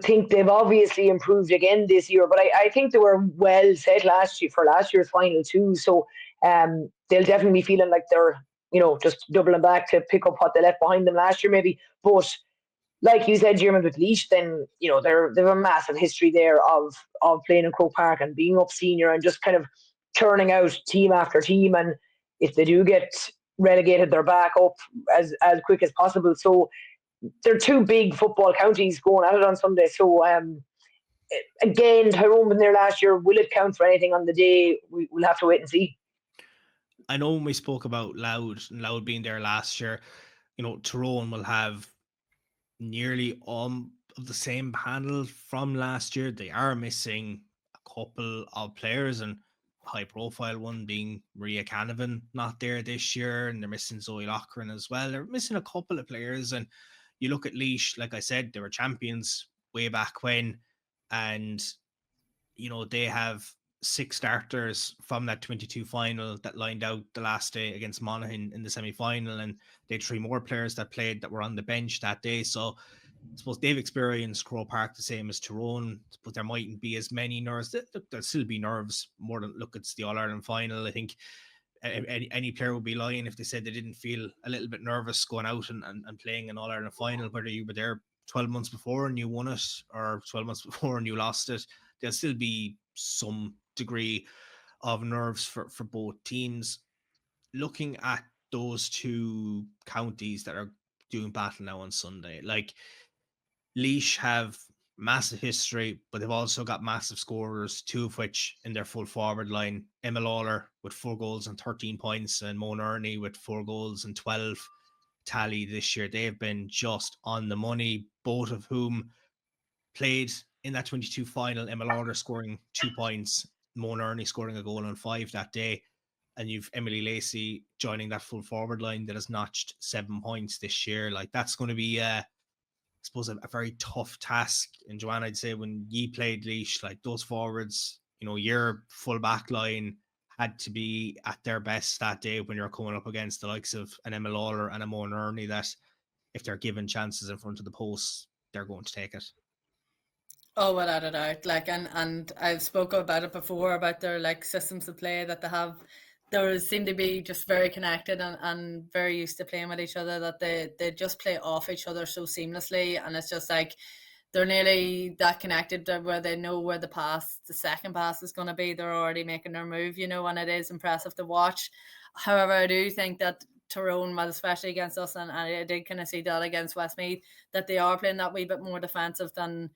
think they've obviously improved again this year, but I think they were well set last year's final too. So they'll definitely be feeling like they're, you know, just doubling back to pick up what they left behind them last year, maybe. But like you said, Jim, with Laois, then, you know, they've a massive history there of playing in Croke Park and being up senior and just kind of turning out team after team. And if they do get relegated, they're back up as quick as possible. So they're two big football counties going at it on Sunday. So again, Tyrone been there last year. Will it count for anything on the day? We'll have to wait and see. I know when we spoke about Loud being there last year, you know, Tyrone will have nearly all of the same panel from last year. They are missing a couple of players, and high profile one being Maria Canavan not there this year, and they're missing Zoe Loughran as well. They're missing a couple of players, and you look at Laois, like I said, they were champions way back when, and you know, they have 6 starters from that 22 final that lined out the last day against Monaghan in the semi-final, and they had 3 more players that played that were on the bench that day. So I suppose they've experienced Croke Park the same as Tyrone, but there mightn't be as many nerves. There'll still be nerves more than, look, it's the All-Ireland final. I think any player would be lying if they said they didn't feel a little bit nervous going out and playing an All-Ireland final, whether you were there 12 months before and you won it, or 12 months before and you lost it. There'll still be some degree of nerves for both teams. Looking at those two counties that are doing battle now on Sunday, like, Laois have massive history, but they've also got massive scorers, 2 of which in their full forward line. Emma Lawler with 4 goals and 13 points, and Moan Ernie with 4 goals and 12 tally this year. They have been just on the money, both of whom played in that 22 final. Emma Lawler scoring 2 points, Moan Ernie scoring a goal and 5 that day. And you've Emily Lacey joining that full forward line that has notched 7 points this year. Like, that's going to be suppose, a very tough task. And Joanne, I'd say when ye played Laois, like those forwards, your full back line had to be at their best that day when you're coming up against the likes of an Emma Lawler and a Moran Ernie, that if they're given chances in front of the post, they're going to take it. Oh, without a doubt. Like, and I've spoken about it before about their like systems of play that they have. They seem to be just very connected and very used to playing with each other, that they just play off each other so seamlessly, and it's just like they're nearly that connected to where they know where the second pass is going to be. They're already making their move, and it is impressive to watch. However, I do think that Tyrone, well, especially against us, and I did kind of see that against Westmeath, that they are playing that wee bit more defensive than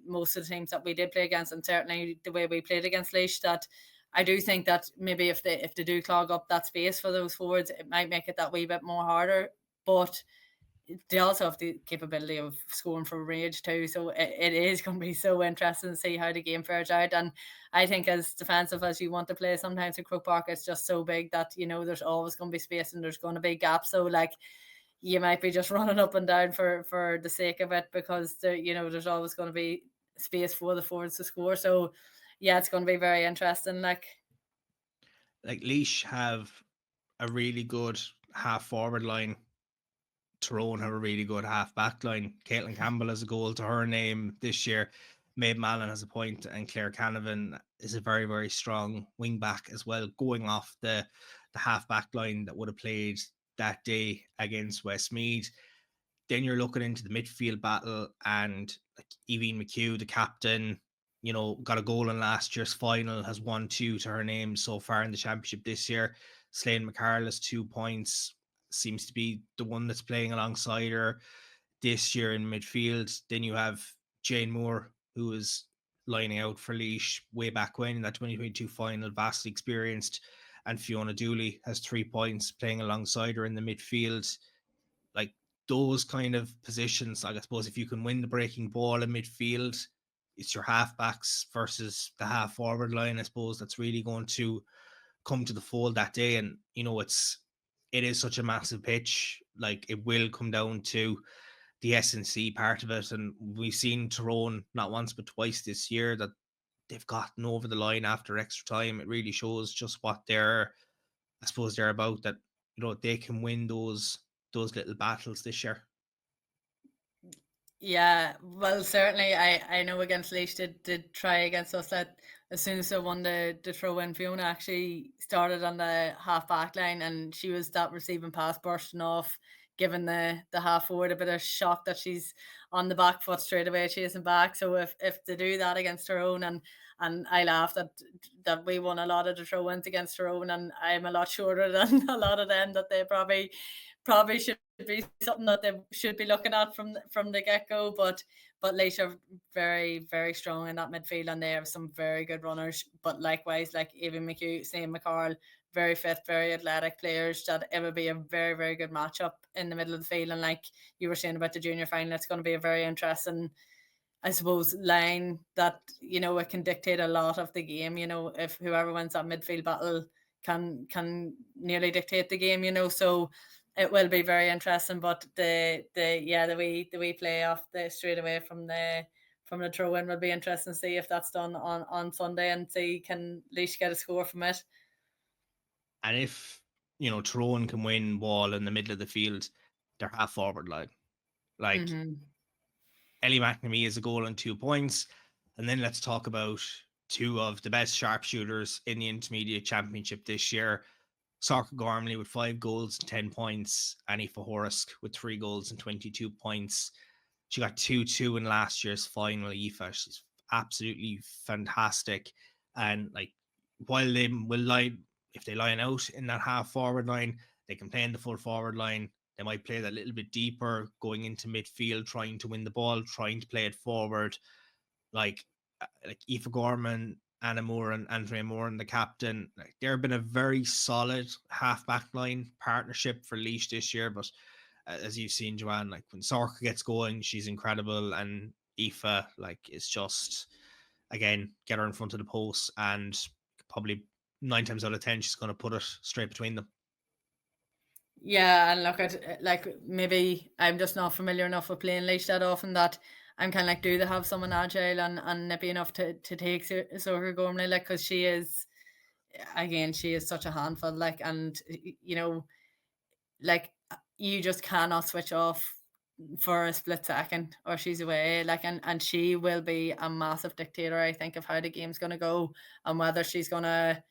most of the teams that we did play against, and certainly the way we played against Laois. That I do think that maybe if they do clog up that space for those forwards, it might make it that wee bit more harder. But they also have the capability of scoring from range too, so it is going to be so interesting to see how the game fares out. And I think as defensive as you want to play, sometimes in Croke Park it's just so big that there's always going to be space and there's going to be gaps. So like you might be just running up and down for the sake of it, because there's always going to be space for the forwards to score. So yeah, it's going to be very interesting. Like Laois have a really good half forward line. Tyrone have a really good half back line. Caitlin Campbell has a goal to her name this year. Maeve Mallon has a point, and Claire Canavan is a very, very strong wing back as well, going off the half back line that would have played that day against Westmeath. Then you're looking into the midfield battle, and like Aoibhín McHugh, the captain, got a goal in last year's final, has 1-2 to her name so far in the championship this year. Slane McCarl has 2 points, seems to be the one that's playing alongside her this year in midfield. Then you have Jane Moore, who is lining out for Laois way back when in that 2022 final, vastly experienced. And Fiona Dooley has 3 points, playing alongside her in the midfield. Like those kind of positions, like I suppose if you can win the breaking ball in midfield, it's your halfbacks versus the half forward line, I suppose, that's really going to come to the fold that day. And it is such a massive pitch. Like it will come down to the S&C part of it. And we've seen Tyrone not once but twice this year that they've gotten over the line after extra time. It really shows just what they're about, that they can win those little battles this year. Yeah, well, certainly I know against Laois did try against us that as soon as they won the throw in, Fiona actually started on the half back line, and she was that receiving pass bursting off, giving the half forward a bit of shock that she's on the back foot straight away chasing back. So if they do that against her own, and I laugh that we won a lot of the throw ins against her own, and I'm a lot shorter than a lot of them, that they probably should be something that they should be looking at from the get-go. But Laois are very, very strong in that midfield, and they have some very good runners. But likewise, like Aoibhín McHugh, Sam McCarl, very fit, very athletic players, that it would be a very, very good matchup in the middle of the field. And like you were saying about the junior final, it's going to be a very interesting, I suppose, line that it can dictate a lot of the game. If whoever wins that midfield battle can nearly dictate the game. So it will be very interesting. But the way play off the straight away from the throw in will be interesting to see if that's done on Sunday, and see can Laois get a score from it. And if Tyrone can win ball in the middle of the field, they're half forward line. Like Ellie McNamee is a goal and 2 points. And then let's talk about two of the best sharpshooters in the intermediate championship this year. Sorcha Gormley with 5 goals and 10 points. Aoife Horrisk with 3 goals and 22 points. She got 2-2 in last year's final. Aoife, she's absolutely fantastic. And like, while they will line, if they line out in that half forward line, they can play in the full forward line. They might play that little bit deeper, going into midfield, trying to win the ball, trying to play it forward. Like Aoife Gorman, Anna Moore and Andrea Moran, the captain, like they've been a very solid half-back line partnership for Laois this year. But as you've seen, Joanne, like when Sorcha gets going, she's incredible, and Aoife, like, is just, again, get her in front of the post, and probably 9 times out of 10 she's going to put it straight between them. Yeah, and look at like maybe I'm just not familiar enough with playing Laois that often that I'm kind of like, do they have someone agile and nippy enough to take Soher Gormley, like, because she is such a handful, like, and like you just cannot switch off for a split second or she's away, like, and she will be a massive dictator, I think, of how the game's going to go and whether she's going to,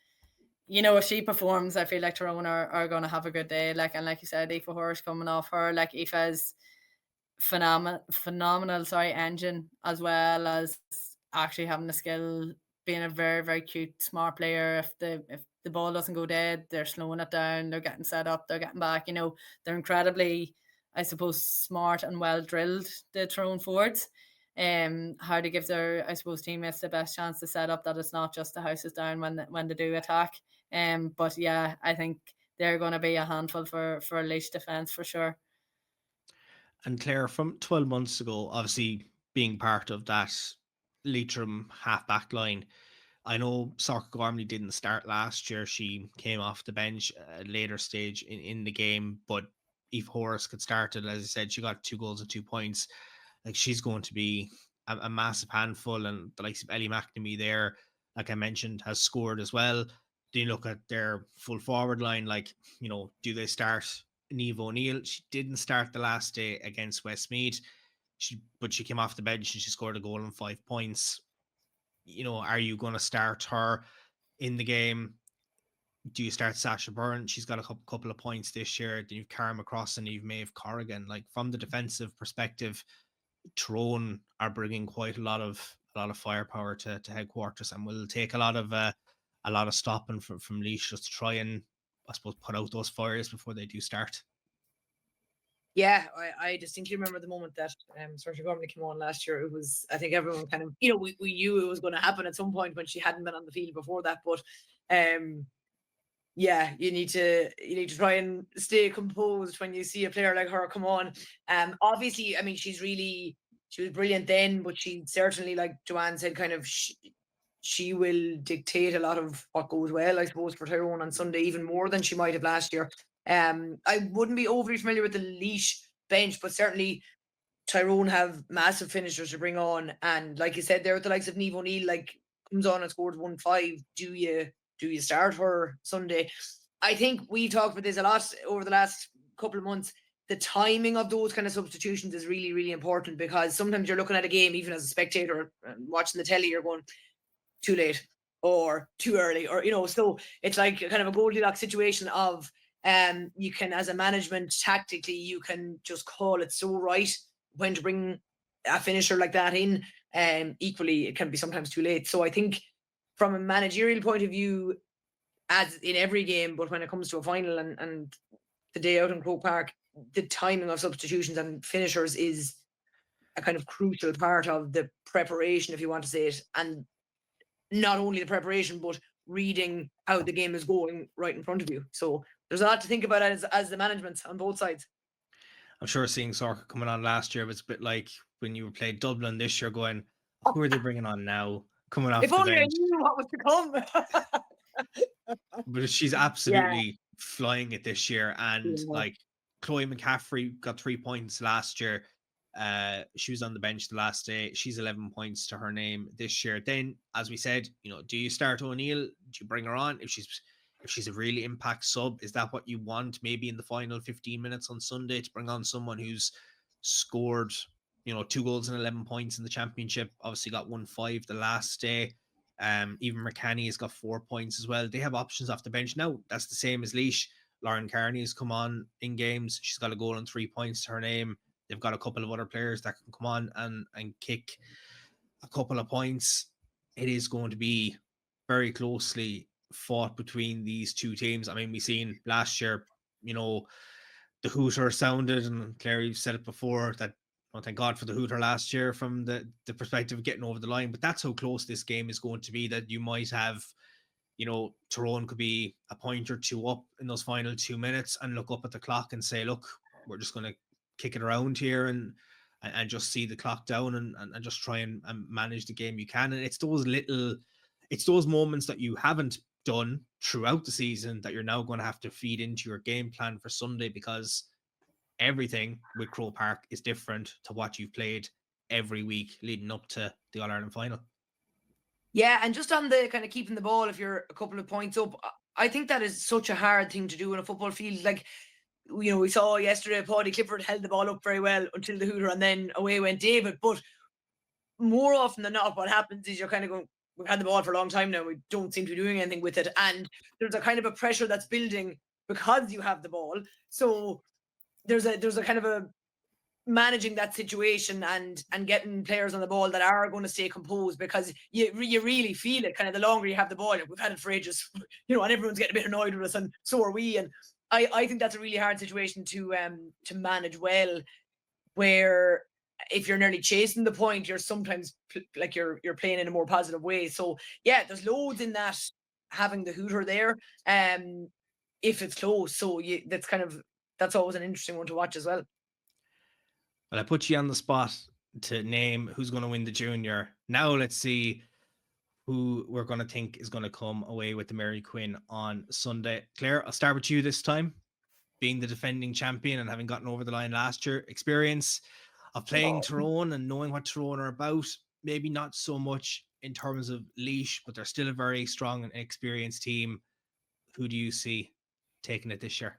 if she performs, I feel like Tyrone are going to have a good day, like, and like you said, Aoife Horror's coming off her, like, Aoife's phenomenal engine, as well as actually having the skill, being a very, very cute, smart player. If the ball doesn't go dead, they're slowing it down, they're getting set up, they're getting back, they're incredibly, I suppose, smart and well drilled, the Tyrone forwards. How to give their, I suppose, teammates the best chance to set up, that it's not just the house is down when they do attack. But yeah, I think they're going to be a handful for Laois defence for sure. And Claire, from 12 months ago, obviously being part of that Leitrim half-back line, I know Sorcha Gormley didn't start last year. She came off the bench at a later stage in the game, but Aoife Horace could start it. As I said, she got 2 goals and 2 points. Like, she's going to be a massive handful, and the likes of Ellie McNamee there, like I mentioned, has scored as well. Do you look at their full forward line, like, do they start Niamh O'Neill? She didn't start the last day against Westmeath, but she came off the bench and she scored a goal and 5 points. Are you going to start her in the game? Do you start Sacha Byrne? She's got a couple of points this year. Then you've Cara McCross and you've Maeve Corrigan. Like, from the defensive perspective, Tyrone are bringing quite a lot of firepower to headquarters, and will take a lot of stopping from Laois just to try and, I suppose, put out those fires before they do start. Yeah, I distinctly remember the moment that Sorcha Gormley came on last year. It was, I think everyone kind of, we knew it was going to happen at some point when she hadn't been on the field before that. But yeah, you need to try and stay composed when you see a player like her come on. Obviously, I mean, she was brilliant then, but she certainly, like Joanne said, kind of she will dictate a lot of what goes well, I suppose, for Tyrone on Sunday, even more than she might have last year. I wouldn't be overly familiar with the Laois bench, but certainly Tyrone have massive finishers to bring on, and like you said, there with the likes of Niamh O'Neill, like, comes on and scores 1-5. Do you start her Sunday? I think we talked about this a lot over the last couple of months. The timing of those kind of substitutions is really, really important, because sometimes you're looking at a game, even as a spectator watching the telly, you're going, too late or too early, or so it's like kind of a Goldilocks situation of you can, as a management, tactically, you can just call it so right when to bring a finisher like that in. Equally, it can be sometimes too late. So I think from a managerial point of view, as in every game, but when it comes to a final and the day out in Croke Park, the timing of substitutions and finishers is a kind of crucial part of the preparation, if you want to say it. And not only the preparation, but reading how the game is going right in front of you. So there's a lot to think about as the management on both sides. I'm sure seeing Sorcha coming on last year was a bit like when you played Dublin this year, going, who are they bringing on now? Coming off if the only bench. I knew what was to come. But she's absolutely flying it this year. And like, Chloe McCaffrey got 3 points last year. She was on the bench the last day. She's 11 points to her name this year. Then, as we said, do you start O'Neill? Do you bring her on if she's a really impact sub? Is that what you want, maybe in the final 15 minutes on Sunday, to bring on someone who's scored 2 goals and 11 points in the championship? Obviously got 1-5 the last day. Even McCanny has got 4 points as well. They have options off the bench now. That's the same as Laois. Lauren Carney has come on in games. She's got a goal and 3 points to her name. They've got a couple of other players that can come on and kick a couple of points. It is going to be very closely fought between these two teams. I mean, we seen last year, the hooter sounded, and Cleary said it before, that, thank God for the hooter last year from the perspective of getting over the line. But that's how close this game is going to be, that you might have, Tyrone could be a point or two up in those final 2 minutes and look up at the clock and say, look, we're just going to kick it around here and just see the clock down and just try and manage the game you can. And it's those moments that you haven't done throughout the season that you're now going to have to feed into your game plan for Sunday, because everything with Croke Park is different to what you've played every week leading up to the All-Ireland final? Yeah, and just on the kind of keeping the ball, if you're a couple of points up, I think that is such a hard thing to do in a football field. Like, you know, we saw yesterday, Paddy Clifford held the ball up very well until the hooter, and then away went David. But more often than not, what happens is you're kind of going, we've had the ball for a long time now, we don't seem to be doing anything with it. And there's a kind of a pressure that's building because you have the ball. So there's a kind of a managing that situation and getting players on the ball that are going to stay composed, because you really feel it kind of the longer you have the ball. We've had it for ages, you know, and everyone's getting a bit annoyed with us, and so are we. And I think that's a really hard situation to manage well, where if you're nearly chasing the point, you're sometimes like you're playing in a more positive way. So yeah, there's loads in that, having the hooter there, if it's close. So that's always an interesting one to watch as well. Well, I put you on the spot to name who's going to win the junior. Now let's see who we're going to think is going to come away with the Mary Quinn on Sunday. Claire, I'll start with you this time. Being the defending champion and having gotten over the line last year, experience of playing Tyrone and knowing what Tyrone are about, maybe not so much in terms of Laois, but they're still a very strong and experienced team. Who do you see taking it this year?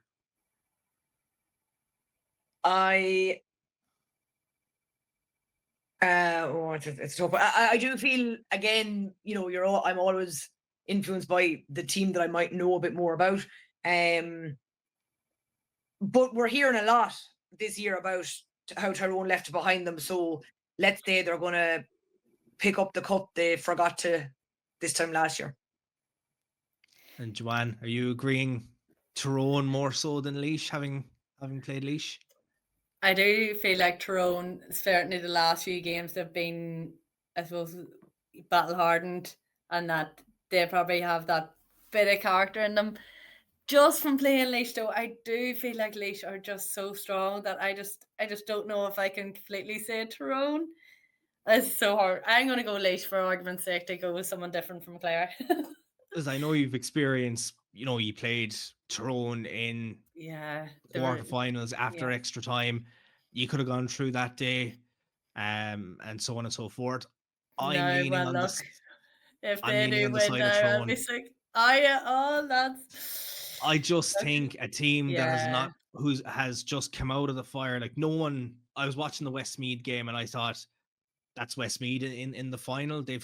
It's tough. I do feel, again, you know, I'm always influenced by the team that I might know a bit more about. But we're hearing a lot this year about how Tyrone left behind them. So let's say they're going to pick up the cup they forgot to this time last year. And Joanne, are you agreeing Tyrone more so than Laois, having played Laois? I do feel like Tyrone, certainly the last few games, have been, I suppose, battle hardened, and that they probably have that bit of character in them. Just from playing Laois, though, I do feel like Laois are just so strong that I just don't know if I can completely say Tyrone. It's so hard. I'm going to go Laois for argument's sake to go with someone different from Clare. As I know you've experienced, you know, you played Tyrone in quarterfinals after extra time. You could have gone through that day, and so on and so forth. I'm leaning on the side of Tyrone. I'll be sick. I just think a team that has just come out of the fire. Like, no one. I was watching the Westmeath game and I thought, that's Westmeath in the final. They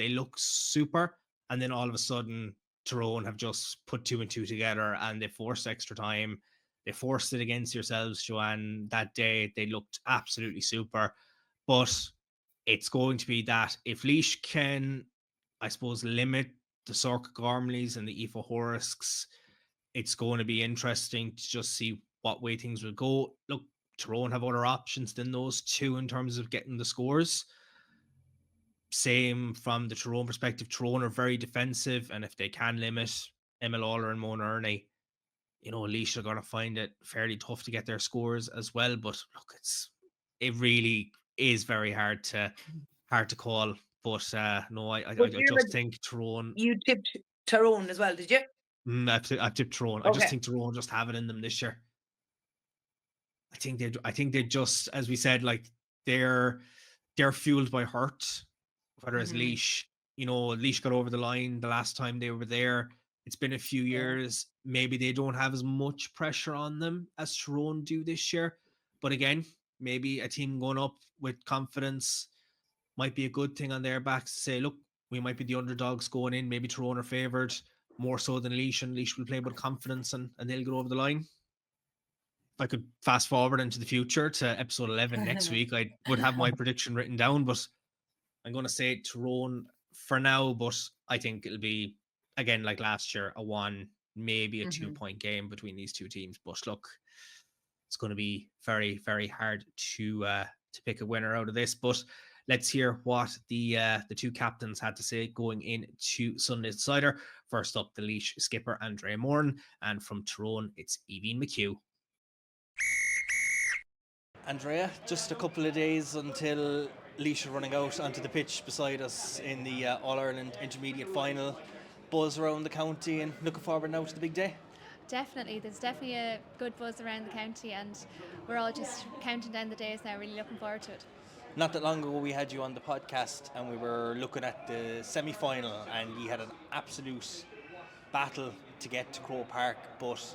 look super, and then all of a sudden Tyrone have just put 2 and 2 together, and they forced extra time. They forced it against yourselves, Joanne, that day. They looked absolutely super. But it's going to be that if Laois can, I suppose, limit the Sorka Gormleys and the Aoife Horisks, it's going to be interesting to just see what way things will go. Look, Tyrone have other options than those two in terms of getting the scores. Same from the Tyrone perspective. Tyrone are very defensive, and if they can limit Emma Lawler and Mona Ernie, you know, Laois are going to find it fairly tough to get their scores as well. But look, it really is very hard to call. But no, I just think Tyrone. You tipped Tyrone as well, did you? I've tipped Tyrone. Okay. I just think Tyrone just have it in them this year. I think they just, as we said, like they're fueled by hurt. Whereas Laois, you know, Laois got over the line the last time they were there. It's been a few years. Maybe they don't have as much pressure on them as Tyrone do this year. But again, maybe a team going up with confidence might be a good thing on their backs to say, look, we might be the underdogs going in. Maybe Tyrone are favoured more so than Laois, and Laois will play with confidence and they'll get over the line. If I could fast forward into the future to episode 11 next week, I would have my prediction written down, but I'm going to say Tyrone for now, but I think it'll be, again, like last year, a 1, maybe a 2-point game between these two teams. But look, it's going to be very, very hard to pick a winner out of this. But let's hear what the two captains had to say going into Sunday's decider. First up, the Laois skipper, Andrea Moran, and from Tyrone, it's Aoibhín McHugh. Andrea, just a couple of days until Laois are running out onto the pitch beside us in the All-Ireland Intermediate Final. buzz around the county and looking forward now to the big day? Definitely, there's definitely a good buzz around the county, and we're all just counting down the days now, really looking forward to it. Not that long ago we had you on the podcast and we were looking at the semi-final, and you had an absolute battle to get to Croke Park, but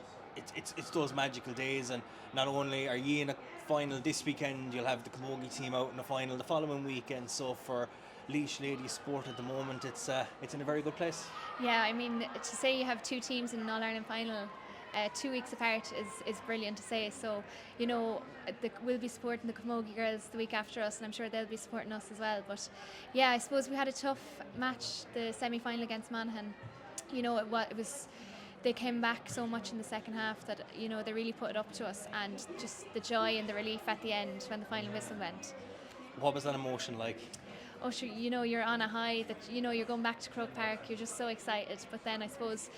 it's those magical days, and not only are you in a final this weekend, you'll have the Camogie team out in the final the following weekend, so for Laois ladies sport at the moment, it's in a very good place. Yeah, I mean, to say you have two teams in an All-Ireland final 2 weeks apart is brilliant to say. So, you know, we'll be supporting the Camogie girls the week after us, and I'm sure they'll be supporting us as well. But yeah, I suppose we had a tough match, the semi-final against Monaghan. You know, it was they came back so much in the second half that, you know, they really put it up to us, and just the joy and the relief at the end when the final whistle went. What was that emotion like? Oh, sure, you know, you're on a high that, you know, you're going back to Croke Park, you're just so excited. But then I suppose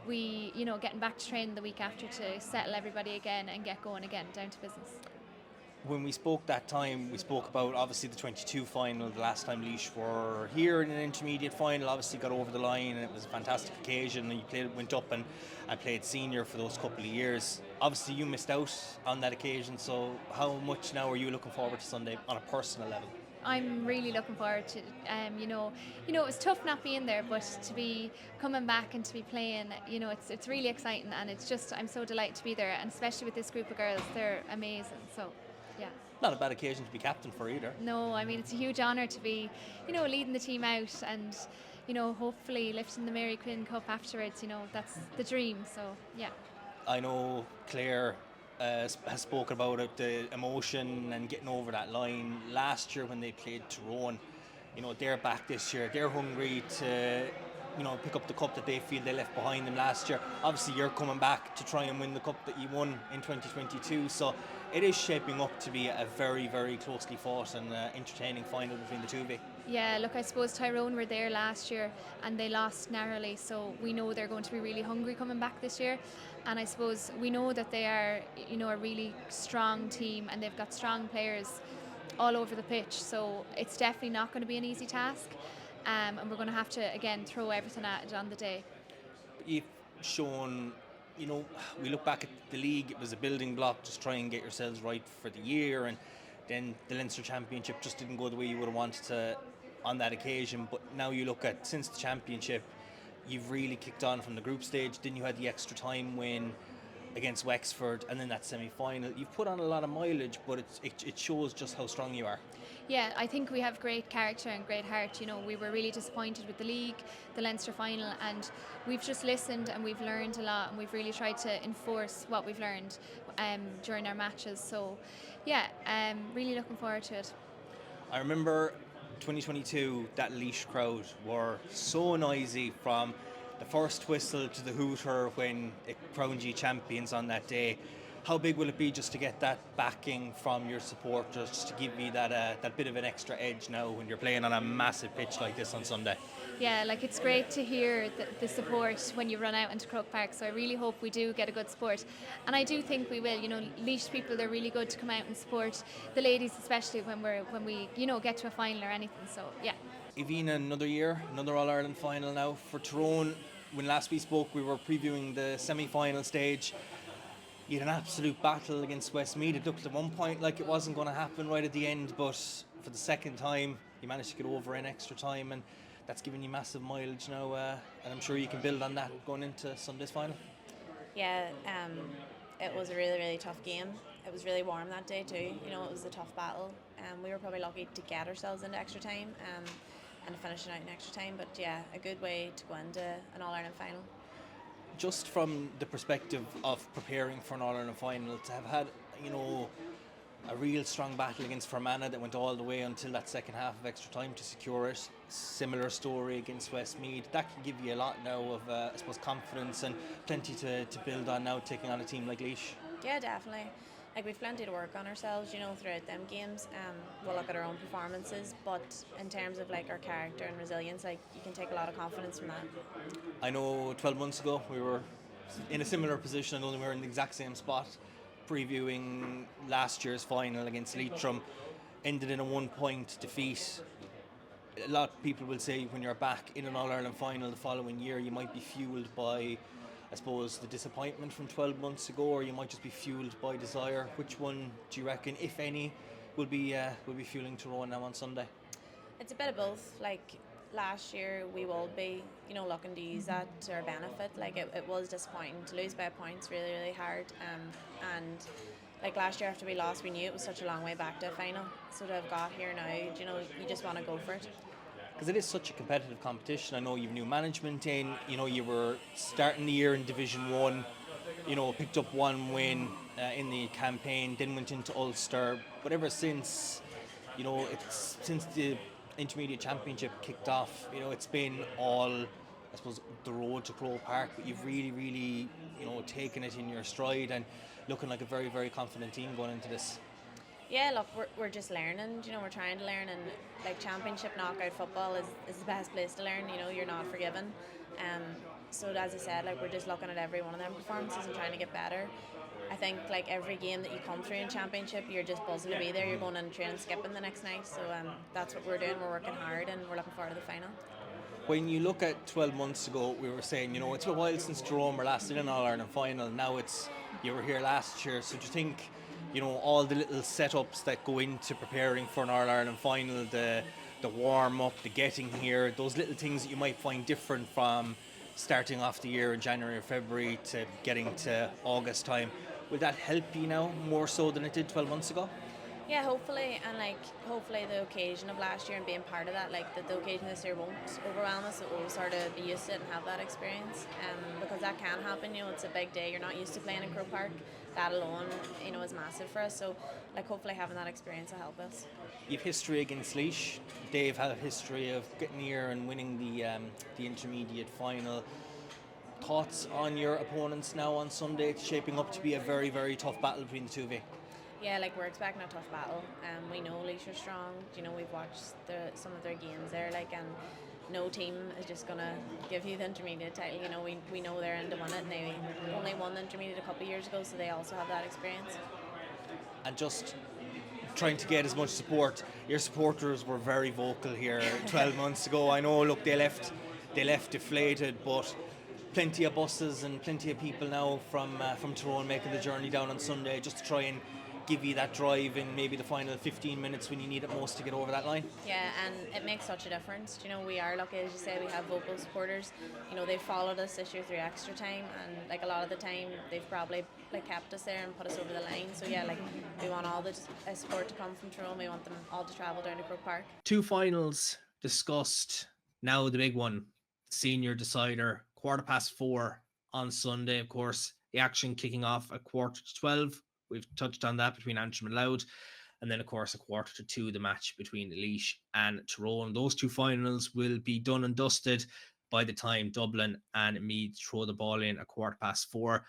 we, you know, getting back to training the week after to settle everybody again and get going again, down to business. When we spoke that time, we spoke about obviously the 22 final, the last time Laois were here in an intermediate final, obviously got over the line, and it was a fantastic occasion, and you went up and played senior for those couple of years. Obviously you missed out on that occasion, so how much now are you looking forward to Sunday on a personal level? I'm really looking forward to, you know, it was tough not being there, but to be coming back and to be playing, you know, it's really exciting, and it's just, I'm so delighted to be there, and especially with this group of girls, they're amazing. So, yeah. Not a bad occasion to be captain for either. No, I mean, it's a huge honour to be, you know, leading the team out, and, you know, hopefully lifting the Mary Quinn Cup afterwards. You know, that's the dream. So, yeah. I know Clare has spoken about it, the emotion and getting over that line. Last year when they played Tyrone, you know, they're back this year. They're hungry to, you know, pick up the cup that they feel they left behind them last year. Obviously you're coming back to try and win the cup that you won in 2022, so it is shaping up to be a very, very closely fought and entertaining final between the two of you. Yeah, look, I suppose Tyrone were there last year and they lost narrowly, so we know they're going to be really hungry coming back this year. And I suppose we know that they are, you know, a really strong team, and they've got strong players all over the pitch, so it's definitely not going to be an easy task, and we're going to have to, again, throw everything at it on the day. You've shown, you know, we look back at the league, it was a building block, just try and get yourselves right for the year, and then the Leinster Championship just didn't go the way you would have wanted to on that occasion. But now you look at, since the championship, you've really kicked on from the group stage. Then you had the extra time win against Wexford, and then that semi-final. You've put on a lot of mileage, but it shows just how strong you are. Yeah, I think we have great character and great heart. You know, we were really disappointed with the league, the Leinster final, and we've just listened and we've learned a lot, and we've really tried to enforce what we've learned during our matches. So, yeah, really looking forward to it. I remember 2022, that Laois crowd were so noisy from the first whistle to the hooter when it crowned you champions on that day. How big will it be just to get that backing from your supporters, just to give you that bit of an extra edge now when you're playing on a massive pitch like this on Sunday? Yeah, like, it's great to hear the support when you run out into Croke Park, so I really hope we do get a good support, and I do think we will. You know, Laois people, they're really good to come out and support the ladies, especially when we you know, get to a final or anything. So yeah. Aoibhín, another year, another All-Ireland final now for Tyrone. When last we spoke, we were previewing the semi-final stage. You had an absolute battle against Westmeath. It looked at one point like it wasn't going to happen right at the end, but for the second time you managed to get over in extra time, and that's given you massive mileage now, and I'm sure you can build on that going into Sunday's final. Yeah, it was a really, really tough game. It was really warm that day too. You know, it was a tough battle, and we were probably lucky to get ourselves into extra time and finish it out in extra time. But yeah, a good way to go into an All-Ireland final. Just from the perspective of preparing for an All-Ireland final, to have had, you know, a real strong battle against Fermanagh that went all the way until that second half of extra time to secure it. Similar story against Westmeath. That can give you a lot now of, I suppose, confidence and plenty to build on now, taking on a team like Laois. Yeah, definitely. Like, we've plenty to work on ourselves, you know, throughout them games. We'll look at our own performances, but in terms of like our character and resilience, like, you can take a lot of confidence from that. I know 12 months ago we were in a similar position, only we were in the exact same spot, previewing last year's final against Leitrim. Ended in a 1-point defeat. a lot of people will say when you're back in an All-Ireland final the following year, you might be fueled by, I suppose, the disappointment from 12 months ago, or you might just be fueled by desire. Which one do you reckon, if any, will be fueling Tyrone now on Sunday? It's a bit of both. Like last year, we will be, looking to use that to our benefit. Like it was disappointing to lose by points, really, really hard. And like last year after we lost, we knew it was such a long way back to a final. So to have got here now, you just want to go for it. Because it is such a competitive competition. I know you've new management in. You were starting the year in Division 1. Picked up one win in the campaign, then went into Ulster. But ever since, it's since the intermediate championship kicked off, it's been all, I suppose, the road to Croke Park. But you've really, really, taken it in your stride and looking like a very, very confident team going into this. Yeah, look, we're just learning, we're trying to learn, and like championship knockout football is the best place to learn, you're not forgiven. So as I said, like we're just looking at every one of them performances and trying to get better. I think like every game that you come through in championship, you're just buzzing to be there, you're going in and training skipping the next night, so that's what we're doing, we're working hard and we're looking forward to the final. When you look at 12 months ago, we were saying, it's been a while since Tyrone were last in an All-Ireland final. Now you were here last year, so do you think, all the little setups that go into preparing for an All-Ireland final, the warm-up, the getting here, those little things that you might find different from starting off the year in January or February to getting to August time, will that help you now more so than it did 12 months ago? Yeah, hopefully, and hopefully the occasion of last year and being part of that, the occasion this year won't overwhelm us, that we'll sort of be used to it and have that experience, because that can happen, it's a big day, you're not used to playing in Croke Park, that alone, is massive for us, so hopefully having that experience will help us. You've history against Laois. Dave had a history of getting here and winning the intermediate final. Thoughts on your opponents now on Sunday? It's shaping up to be a very, very tough battle between the two of you. Yeah, we're expecting a tough battle. We know Laois are strong. We've watched some of their games there. And no team is just gonna give you the intermediate title. We know they're in to win it. And they only won the intermediate a couple of years ago, so they also have that experience. And just trying to get as much support. Your supporters were very vocal here 12 months ago. I know. Look, they left deflated, but plenty of buses and plenty of people now from Tyrone making the journey down on Sunday just to try and give you that drive in maybe the final 15 minutes when you need it most to get over that line. Yeah, and it makes such a difference. We are lucky, as you say, we have vocal supporters. They've followed us this year through extra time, and a lot of the time they've probably kept us there and put us over the line. So yeah, we want all the support to come from Tyrone. We want them all to travel down to Croke Park. Two finals discussed. Now the big one, senior decider, 4:15 on Sunday. Of course, the action kicking off at 11:45. We've touched on that between Antrim and Louth. And then, of course, 1:45, the match between Laois and Tyrone. Those two finals will be done and dusted by the time Dublin and Meath throw the ball in at 4:15.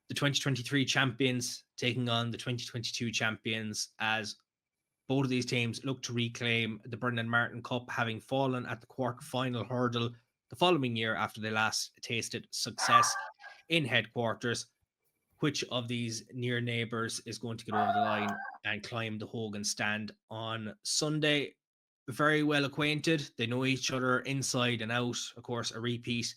The 2023 champions taking on the 2022 champions, as both of these teams look to reclaim the Brendan Martin Cup, having fallen at the quarter-final hurdle the following year after they last tasted success in headquarters. Which of these near neighbours is going to get over the line and climb the Hogan stand on Sunday? Very well acquainted. They know each other inside and out. Of course, a repeat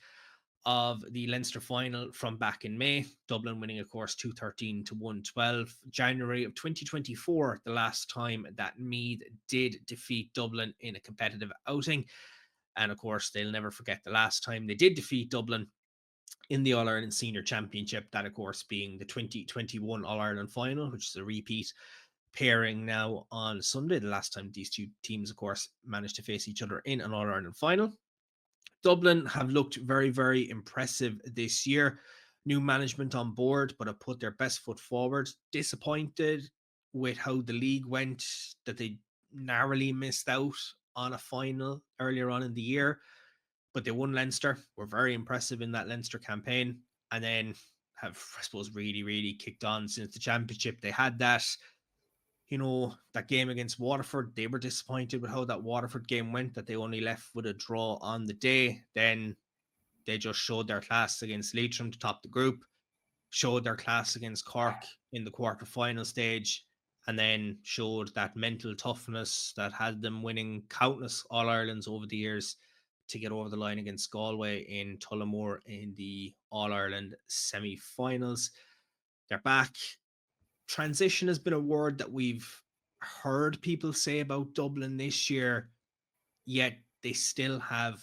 of the Leinster final from back in May. Dublin winning, of course, 213 to 112. January of 2024, the last time that Meath did defeat Dublin in a competitive outing. And of course, they'll never forget the last time they did defeat Dublin in the All-Ireland Senior Championship, that of course being the 2021 All-Ireland Final, which is a repeat pairing now on Sunday, the last time these two teams of course managed to face each other in an All-Ireland Final. Dublin have looked very, very impressive this year. New management on board, but have put their best foot forward. Disappointed with how the league went, that they narrowly missed out on a final earlier on in the year. But they won Leinster, were very impressive in that Leinster campaign, and then have, I suppose, really, really kicked on since the championship. They had that, that game against Waterford. They were disappointed with how that Waterford game went, that they only left with a draw on the day. Then they just showed their class against Leitrim to top the group, showed their class against Cork in the quarter-final stage, and then showed that mental toughness that had them winning countless All-Irelands over the years to get over the line against Galway in Tullamore in the All-Ireland semi-finals. They're back. Transition has been a word that we've heard people say about Dublin this year, yet they still have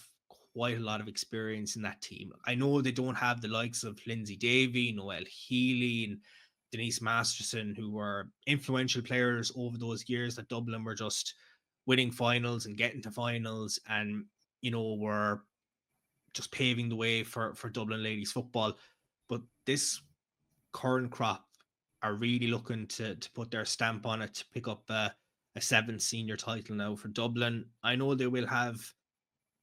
quite a lot of experience in that team. I know they don't have the likes of Lindsay Davey, Noel Healy, and Denise Masterson, who were influential players over those years that Dublin were just winning finals and getting to finals, and were just paving the way for Dublin ladies football. But this current crop are really looking to put their stamp on it, to pick up a 7th senior title now for Dublin. I know they will have,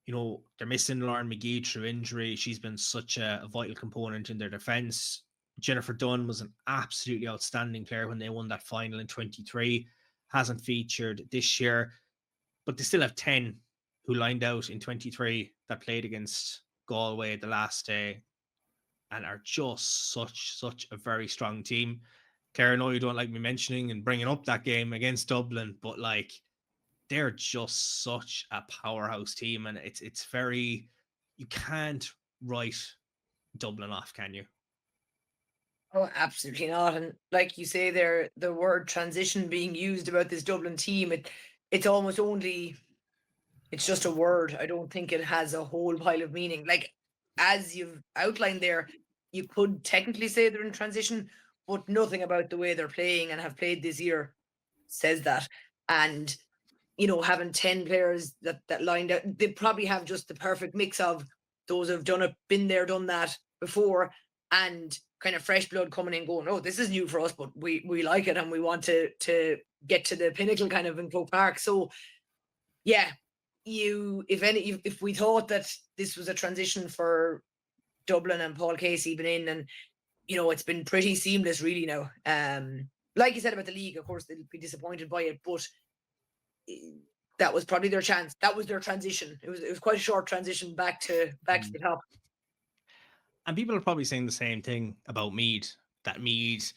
they're missing Lauren McGee through injury. She's been such a vital component in their defence. Jennifer Dunn was an absolutely outstanding player when they won that final in 23. Hasn't featured this year, but they still have 10 who lined out in 23 that played against Galway the last day and are just such a very strong team. Claire, I know you don't like me mentioning and bringing up that game against Dublin, but they're just such a powerhouse team, and it's very, you can't write Dublin off, can you? Oh, absolutely not. And like you say there, the word transition being used about this Dublin team, it's almost only, it's just a word. I don't think it has a whole pile of meaning. Like, as you've outlined there, you could technically say they're in transition, but nothing about the way they're playing and have played this year says that. And, having 10 players that lined out, they probably have just the perfect mix of those who've done it, been there, done that before, and kind of fresh blood coming in going, oh, this is new for us, but we like it and we want to get to the pinnacle kind of in Croke Park. So yeah, if we thought that this was a transition for Dublin and Paul Casey been in, and it's been pretty seamless really now. Like you said about the league, of course they'll be disappointed by it, but that was probably their chance. That was their transition. It was quite a short transition back to the top. And people are probably saying the same thing about Meath, that Meath,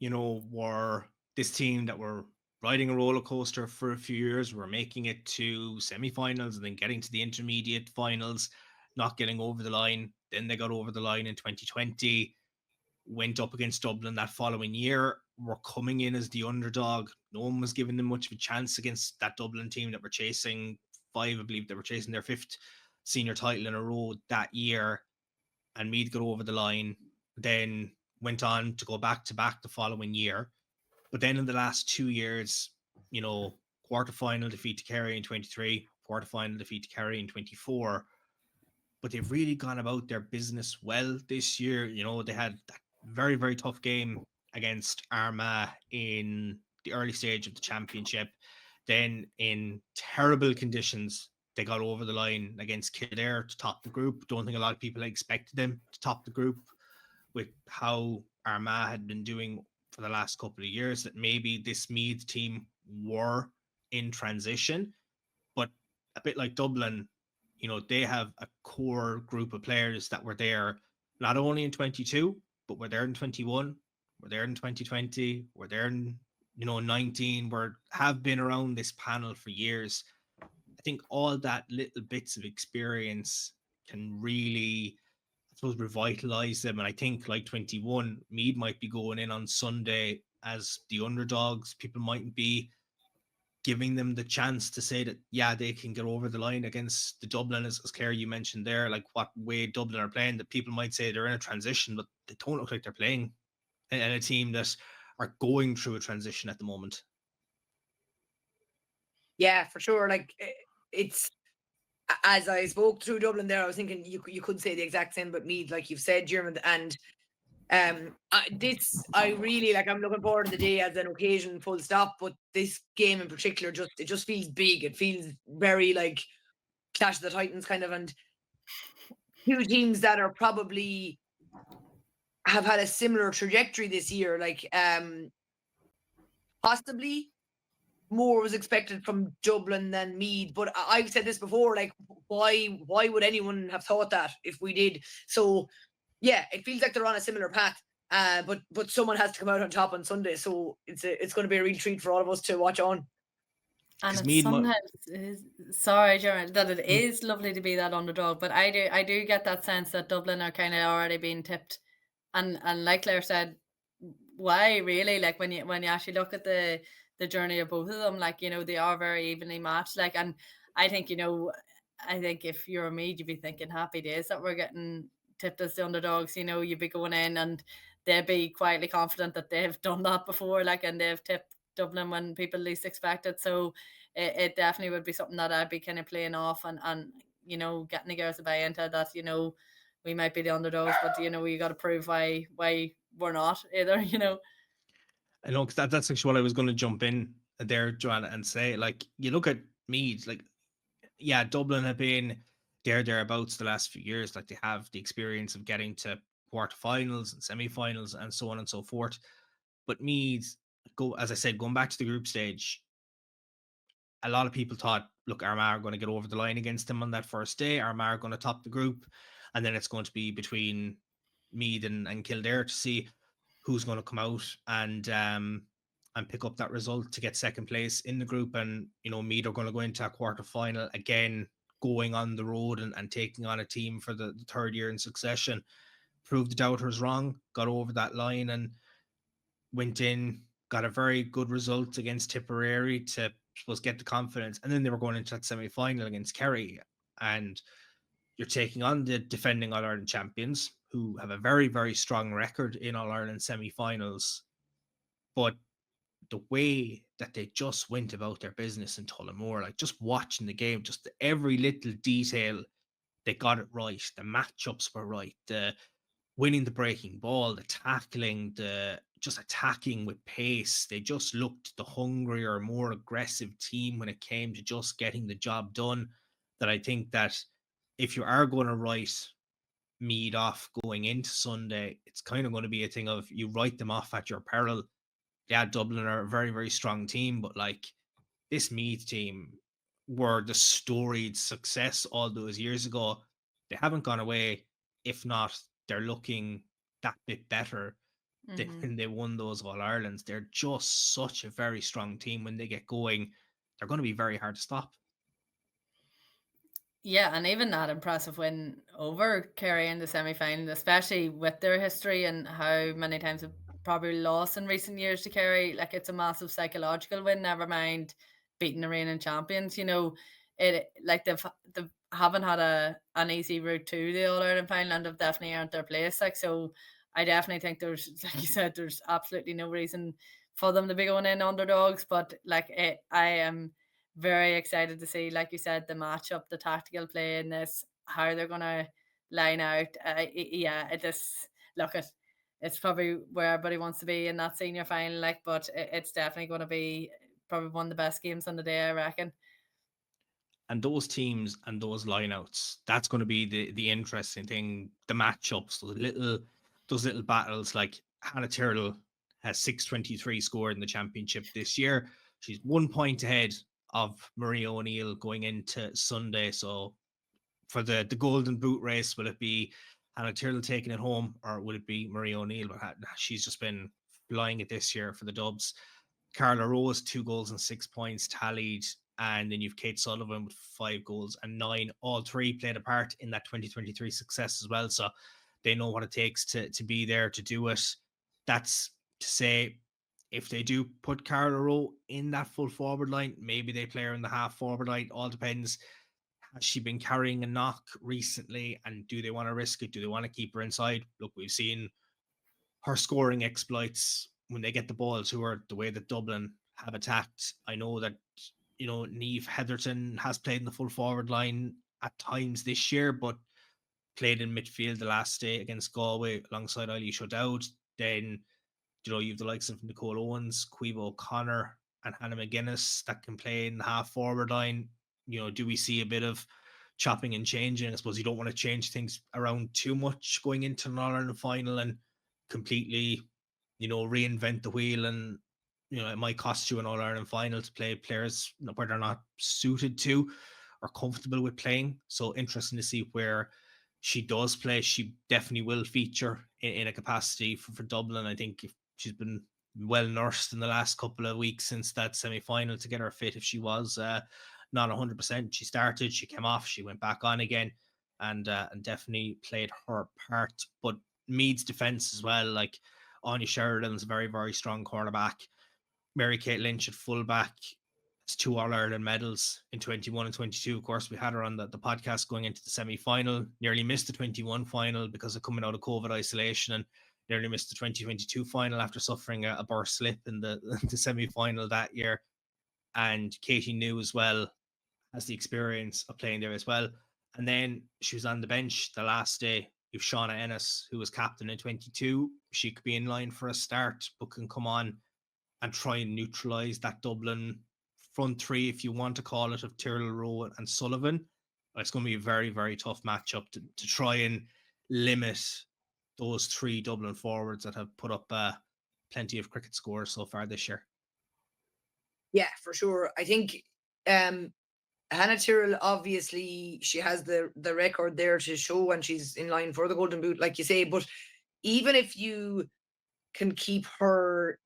were this team that were riding a roller coaster for a few years, were making it to semi-finals and then getting to the intermediate finals, not getting over the line. Then they got over the line in 2020, went up against Dublin that following year, were coming in as the underdog. No one was giving them much of a chance against that Dublin team that were chasing I believe they were chasing their 5th senior title in a row that year. And Meath got over the line, then went on to go back to back the following year. But then in the last 2 years, quarterfinal defeat to Kerry in 23, quarterfinal defeat to Kerry in 24. But they've really gone about their business well this year. They had that very, very tough game against Armagh in the early stage of the championship. Then in terrible conditions, they got over the line against Kildare to top the group. Don't think a lot of people expected them to top the group with how Armagh had been doing for the last couple of years, that maybe this Meath team were in transition. But a bit like Dublin, they have a core group of players that were there not only in 22, but were there in 21, were there in 2020, were there in 19, have been around this panel for years. I think all that little bits of experience can really, I suppose, revitalize them. And I think like 21, Meath might be going in on Sunday as the underdogs. People mightn't be giving them the chance to say that, yeah, they can get over the line against the Dublin, as Claire, you mentioned there, like what way Dublin are playing, that people might say they're in a transition, but they don't look like they're playing in a team that are going through a transition at the moment. Yeah, for sure. Like, it's, as I spoke through Dublin there, I was thinking you could say the exact same about Meath, like you've said, German. And I really, like, I'm looking forward to the day as an occasion, full stop. But this game in particular, it just feels big. It feels very like Clash of the Titans kind of, and two teams that are probably have had a similar trajectory this year. Like, possibly more was expected from Dublin than Meath, but I've said this before, like, why would anyone have thought that if we did? So yeah, it feels like they're on a similar path. But someone has to come out on top on Sunday, so it's going to be a real treat for all of us to watch on. And 'Cause it's Meath mu- sometimes sorry, Jeremy, that it is lovely to be that underdog, but I do get that sense that Dublin are kind of already being tipped, and like Claire said, why really? Like when you actually look at the journey of both of them, like, you know, they are very evenly matched. Like, and I think, you know, I think if you're me, you'd be thinking happy days that we're getting tipped as the underdogs. You know, you'd be going in and they'd be quietly confident that they've done that before, like, and they've tipped Dublin when people least expect it. So it definitely would be something that I'd be kind of playing off and you know, getting the girls to buy into that, you know, we might be the underdogs, but, you know, you got to prove why we're not either, you know. I know, because that's actually what I was going to jump in there, Joanna, and say, like, you look at Meath, like, yeah, Dublin have been thereabouts the last few years. Like, they have the experience of getting to quarterfinals and semi-finals and so on and so forth. But Meath, as I said, going back to the group stage, a lot of people thought, look, Armagh are going to get over the line against them on that first day. Armagh are going to top the group, and then it's going to be between Meath and Kildare to see who's going to come out and pick up that result to get second place in the group. And, you know, Meath are going to go into a quarter final again, going on the road and taking on a team for the third year in succession. Proved the doubters wrong, got over that line and went in, got a very good result against Tipperary to suppose get the confidence. And then they were going into that semi-final against Kerry, and you're taking on the defending All-Ireland champions, who have a very, very strong record in All-Ireland semi-finals. But the way that they just went about their business in Tullamore, like just watching the game, just every little detail, they got it right. The matchups were right. The winning the breaking ball, the tackling, the just attacking with pace. They just looked the hungrier, more aggressive team when it came to just getting the job done. That I think that if you are going to write Meath off going into Sunday, it's kind of going to be a thing of you write them off at your peril. Yeah, Dublin are a very, very strong team, but like this Meath team were the storied success all those years ago. They haven't gone away. If not, they're looking that bit better than when they won those All Irelands. They're just such a very strong team. When they get going, they're going to be very hard to stop. Yeah, and even that impressive win over Kerry in the semi-final, especially with their history and how many times they've probably lost in recent years to Kerry. Like, it's a massive psychological win, never mind beating the reigning champions. You know, it like they haven't had an easy route to the All-Ireland final, and they've definitely earned their place. Like, so I definitely think there's, like you said, there's absolutely no reason for them to be going in underdogs. But like, I am very excited to see, like you said, the matchup, the tactical play in this, how they're going to line out. Yeah, it just look at it's probably where everybody wants to be in that senior final, like, but it's definitely going to be probably one of the best games on the day, I reckon. And those teams and those lineouts, that's going to be the interesting thing. The matchups, those little battles. Like Hannah Tyrrell has 623 scored in the championship this year. She's 1 point ahead of Marie O'Neill going into Sunday. So for the golden boot race, will it be Hannah Tyrrell taking it home, or will it be Marie O'Neill? But she's just been flying it this year for the Dubs. Carla Rowe's 2 goals and 6 points tallied, and then you've Kate Sullivan with 5 goals and 9. All three played a part in that 2023 success as well, so they know what it takes to be there to do it. That's to say, if they do put Carla Rowe in that full forward line, maybe they play her in the half forward line. All depends. Has she been carrying a knock recently, and do they want to risk it? Do they want to keep her inside? Look, we've seen her scoring exploits when they get the ball to her, the way that Dublin have attacked. I know that, you know, Niamh Heatherton has played in the full forward line at times this year, but played in midfield the last day against Galway alongside Eilish O'Dowd. Then, you know, you have the likes of Nicole Owens, Caoimhe O'Connor, and Hannah McGuinness that can play in the half forward line. You know, do we see a bit of chopping and changing? I suppose you don't want to change things around too much going into an All-Ireland final and completely, you know, reinvent the wheel. And, you know, it might cost you an All-Ireland final to play players where they're not suited to or comfortable with playing. So interesting to see where she does play, she definitely will feature in a capacity for Dublin. I think if she's been well nursed in the last couple of weeks since that semi-final to get her fit. If she was not 100%, she started, she came off, she went back on again, and definitely played her part. But Meath's defence as well, like Áine Sheridan's a very, very strong cornerback. Mary-Kate Lynch at fullback. It's 2 All-Ireland medals in 21 and 22. Of course, we had her on the podcast going into the semi-final. Nearly missed the 21 final because of coming out of COVID isolation, and nearly missed the 2022 final after suffering a burst slip in the semi-final that year. And Katie New as well has the experience of playing there as well. And then she was on the bench the last day. You've Shauna Ennis, who was captain in 22. She could be in line for a start, but can come on and try and neutralise that Dublin front three, if you want to call it, of Tyrrell, Rowe and Sullivan. It's going to be a very, very tough matchup to try and limit those 3 Dublin forwards that have put up plenty of cricket scores so far this year. Yeah, for sure. I think Hannah Tyrrell, obviously, she has the record there to show, and she's in line for the Golden Boot, like you say. But even if you can keep her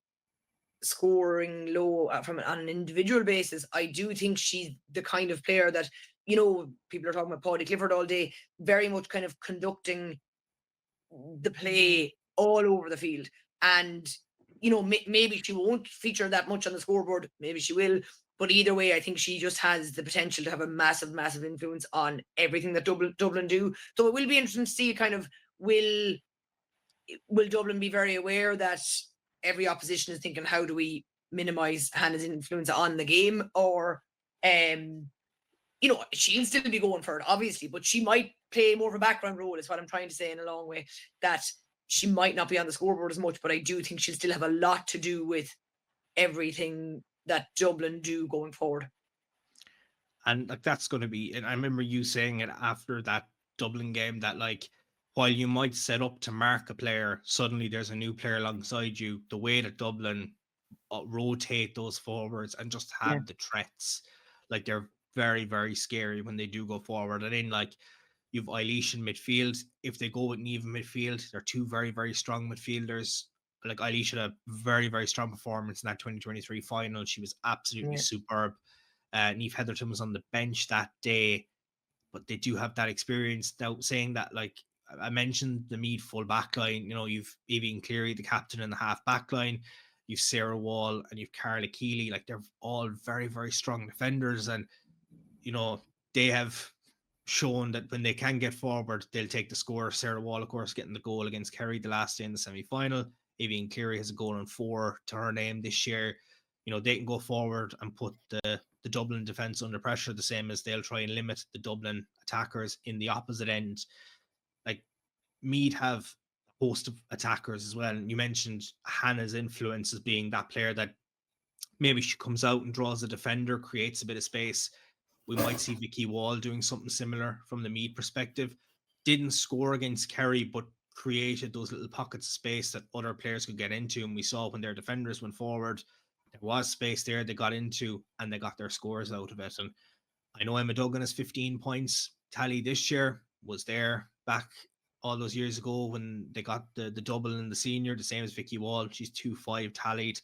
scoring low on an individual basis, I do think she's the kind of player that, you know, people are talking about Paudie Clifford all day, very much kind of conducting the play all over the field. And, you know, maybe she won't feature that much on the scoreboard, maybe she will, but either way, I think she just has the potential to have a massive, massive influence on everything that Dublin do. So it will be interesting to see kind of, will Dublin be very aware that every opposition is thinking, how do we minimise Hannah's influence on the game? Or, you know, she'll still be going for it, obviously, but she might play more of a background role, is what I'm trying to say in a long way, that she might not be on the scoreboard as much, but I do think she'll still have a lot to do with everything that Dublin do going forward. And like that's going to be, and I remember you saying it after that Dublin game, that like, while you might set up to mark a player, suddenly there's a new player alongside you. The way that Dublin rotate those forwards and just have the threats, like they're very, very scary when they do go forward. And then like you've Eilish in midfield. If they go with Niamh midfield, they're 2 very, very strong midfielders. Like Eilish had a very, very strong performance in that 2023 final. She was absolutely superb. Niamh Heatherton was on the bench that day, but they do have that experience. Now, saying that, like I mentioned, the Meath full back line, you know, you've Aoibhín Cleary, the captain, in the half back line. You've Sarah Wall and you've Carla Keeley. Like they're all very, very strong defenders, and you know they have shown that when they can get forward, they'll take the score. Sarah Wall, of course, getting the goal against Kerry the last day in the semi-final. Aoibhín Cleary has a goal and 4 to her name this year. You know, they can go forward and put the Dublin defence under pressure, the same as they'll try and limit the Dublin attackers in the opposite end. Like Meath have a host of attackers as well. And you mentioned Hannah's influence as being that player that maybe she comes out and draws a defender, creates a bit of space. We might see Vicky Wall doing something similar from the Meath perspective. Didn't score against Kerry, but created those little pockets of space that other players could get into. And we saw when their defenders went forward, there was space there they got into, and they got their scores out of it. And I know Emma Duggan has 15 points tally this year, was there back all those years ago when they got the double in the senior, the same as Vicky Wall. She's 2-5 tallied.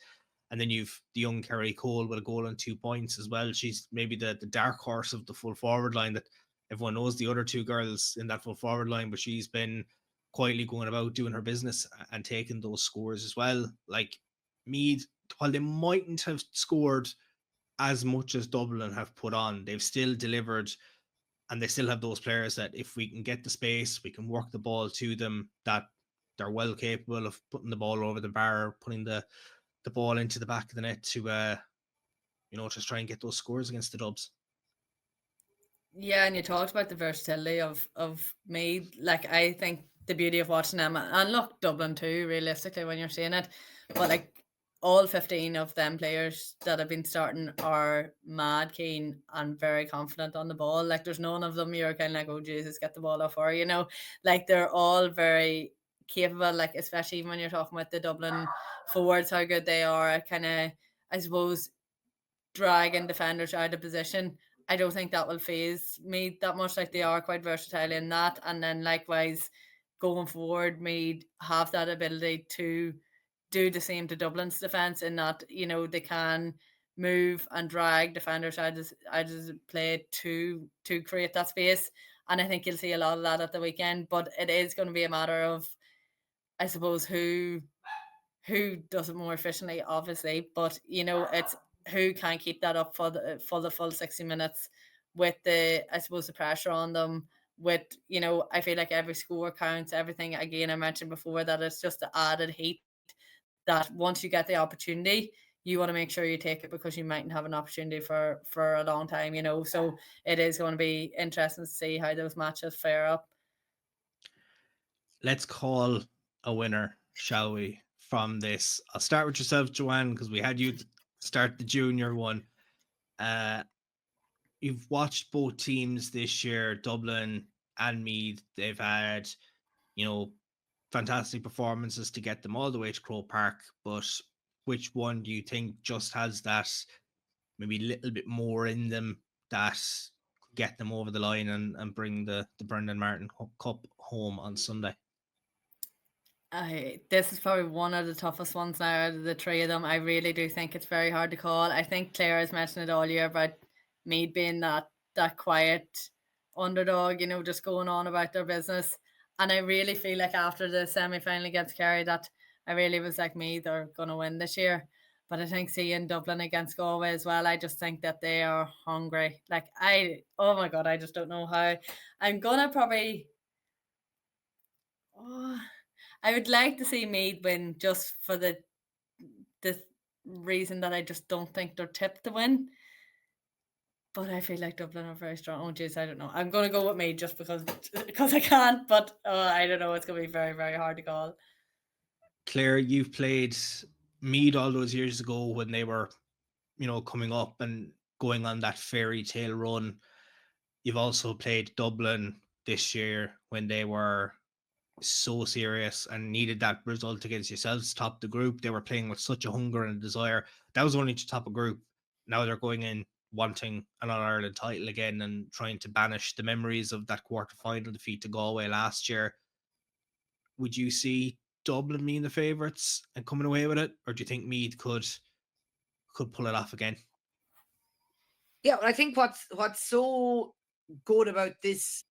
And then you've the young Kerry Cole with a goal and 2 points as well. She's maybe the dark horse of the full forward line, that everyone knows the other 2 girls in that full forward line, but she's been quietly going about doing her business and taking those scores as well. Like Meath, while they mightn't have scored as much as Dublin have put on, they've still delivered, and they still have those players that if we can get the space, we can work the ball to them, that they're well capable of putting the ball over the bar, putting the ball into the back of the net to just try and get those scores against the Dubs. Yeah, and you talked about the versatility of Meath. Like, I think the beauty of watching them, and look, Dublin too, realistically, when you're seeing it, but like all 15 of them players that have been starting are mad keen and very confident on the ball. Like, there's none of them you're kind of like, oh Jesus, get the ball off her, you know. Like, they're all very capable, like especially even when you're talking about the Dublin forwards, how good they are at kind of, I suppose, dragging defenders out of position. I don't think that will phase Meath that much. Like, they are quite versatile in that. And then likewise, going forward, Meath have that ability to do the same to Dublin's defence, in that, you know, they can move and drag defenders out of play to create that space. And I think you'll see a lot of that at the weekend. But it is going to be a matter of, I suppose, who does it more efficiently, obviously. But, you know, it's who can keep that up for the full 60 minutes with the, I suppose, the pressure on them. With, you know, I feel like every score counts, everything. Again, I mentioned before that it's just the added heat that once you get the opportunity, you want to make sure you take it, because you mightn't have an opportunity for a long time, you know. So it is going to be interesting to see how those matches fare up. Let's call a winner, shall we, from this? I'll start with yourself, Joanne, because we had you start the junior one. You've watched both teams this year, Dublin and Meath. They've had, you know, fantastic performances to get them all the way to Croke Park. But which one do you think just has that maybe a little bit more in them that could get them over the line and bring the Brendan Martin Cup home on Sunday? This is probably one of the toughest ones now out of the three of them. I really do think it's very hard to call. I think Clare has mentioned it all year about Meath being that quiet underdog, you know, just going on about their business. And I really feel like after the semi-final against Kerry that I really was like, Meath are going to win this year. But I think seeing Dublin against Galway as well, I just think that they are hungry. Like, oh my God, I just don't know how. I'm going to probably... I would like to see Meath win, just for the reason that I just don't think they're tipped to win. But I feel like Dublin are very strong. Oh, jeez, I don't know. I'm going to go with Meath just because I can't. But I don't know. It's going to be very, very hard to call. Claire, you've played Meath all those years ago when they were, you know, coming up and going on that fairy tale run. You've also played Dublin this year when they were so serious and needed that result against yourselves to top the group. They were playing with such a hunger and a desire. That was only to top a group. Now they're going in wanting an All-Ireland title again and trying to banish the memories of that quarter-final defeat to Galway last year. Would you see Dublin being the favourites and coming away with it, or do you think Meath could pull it off again? Yeah, well, I think what's so good about this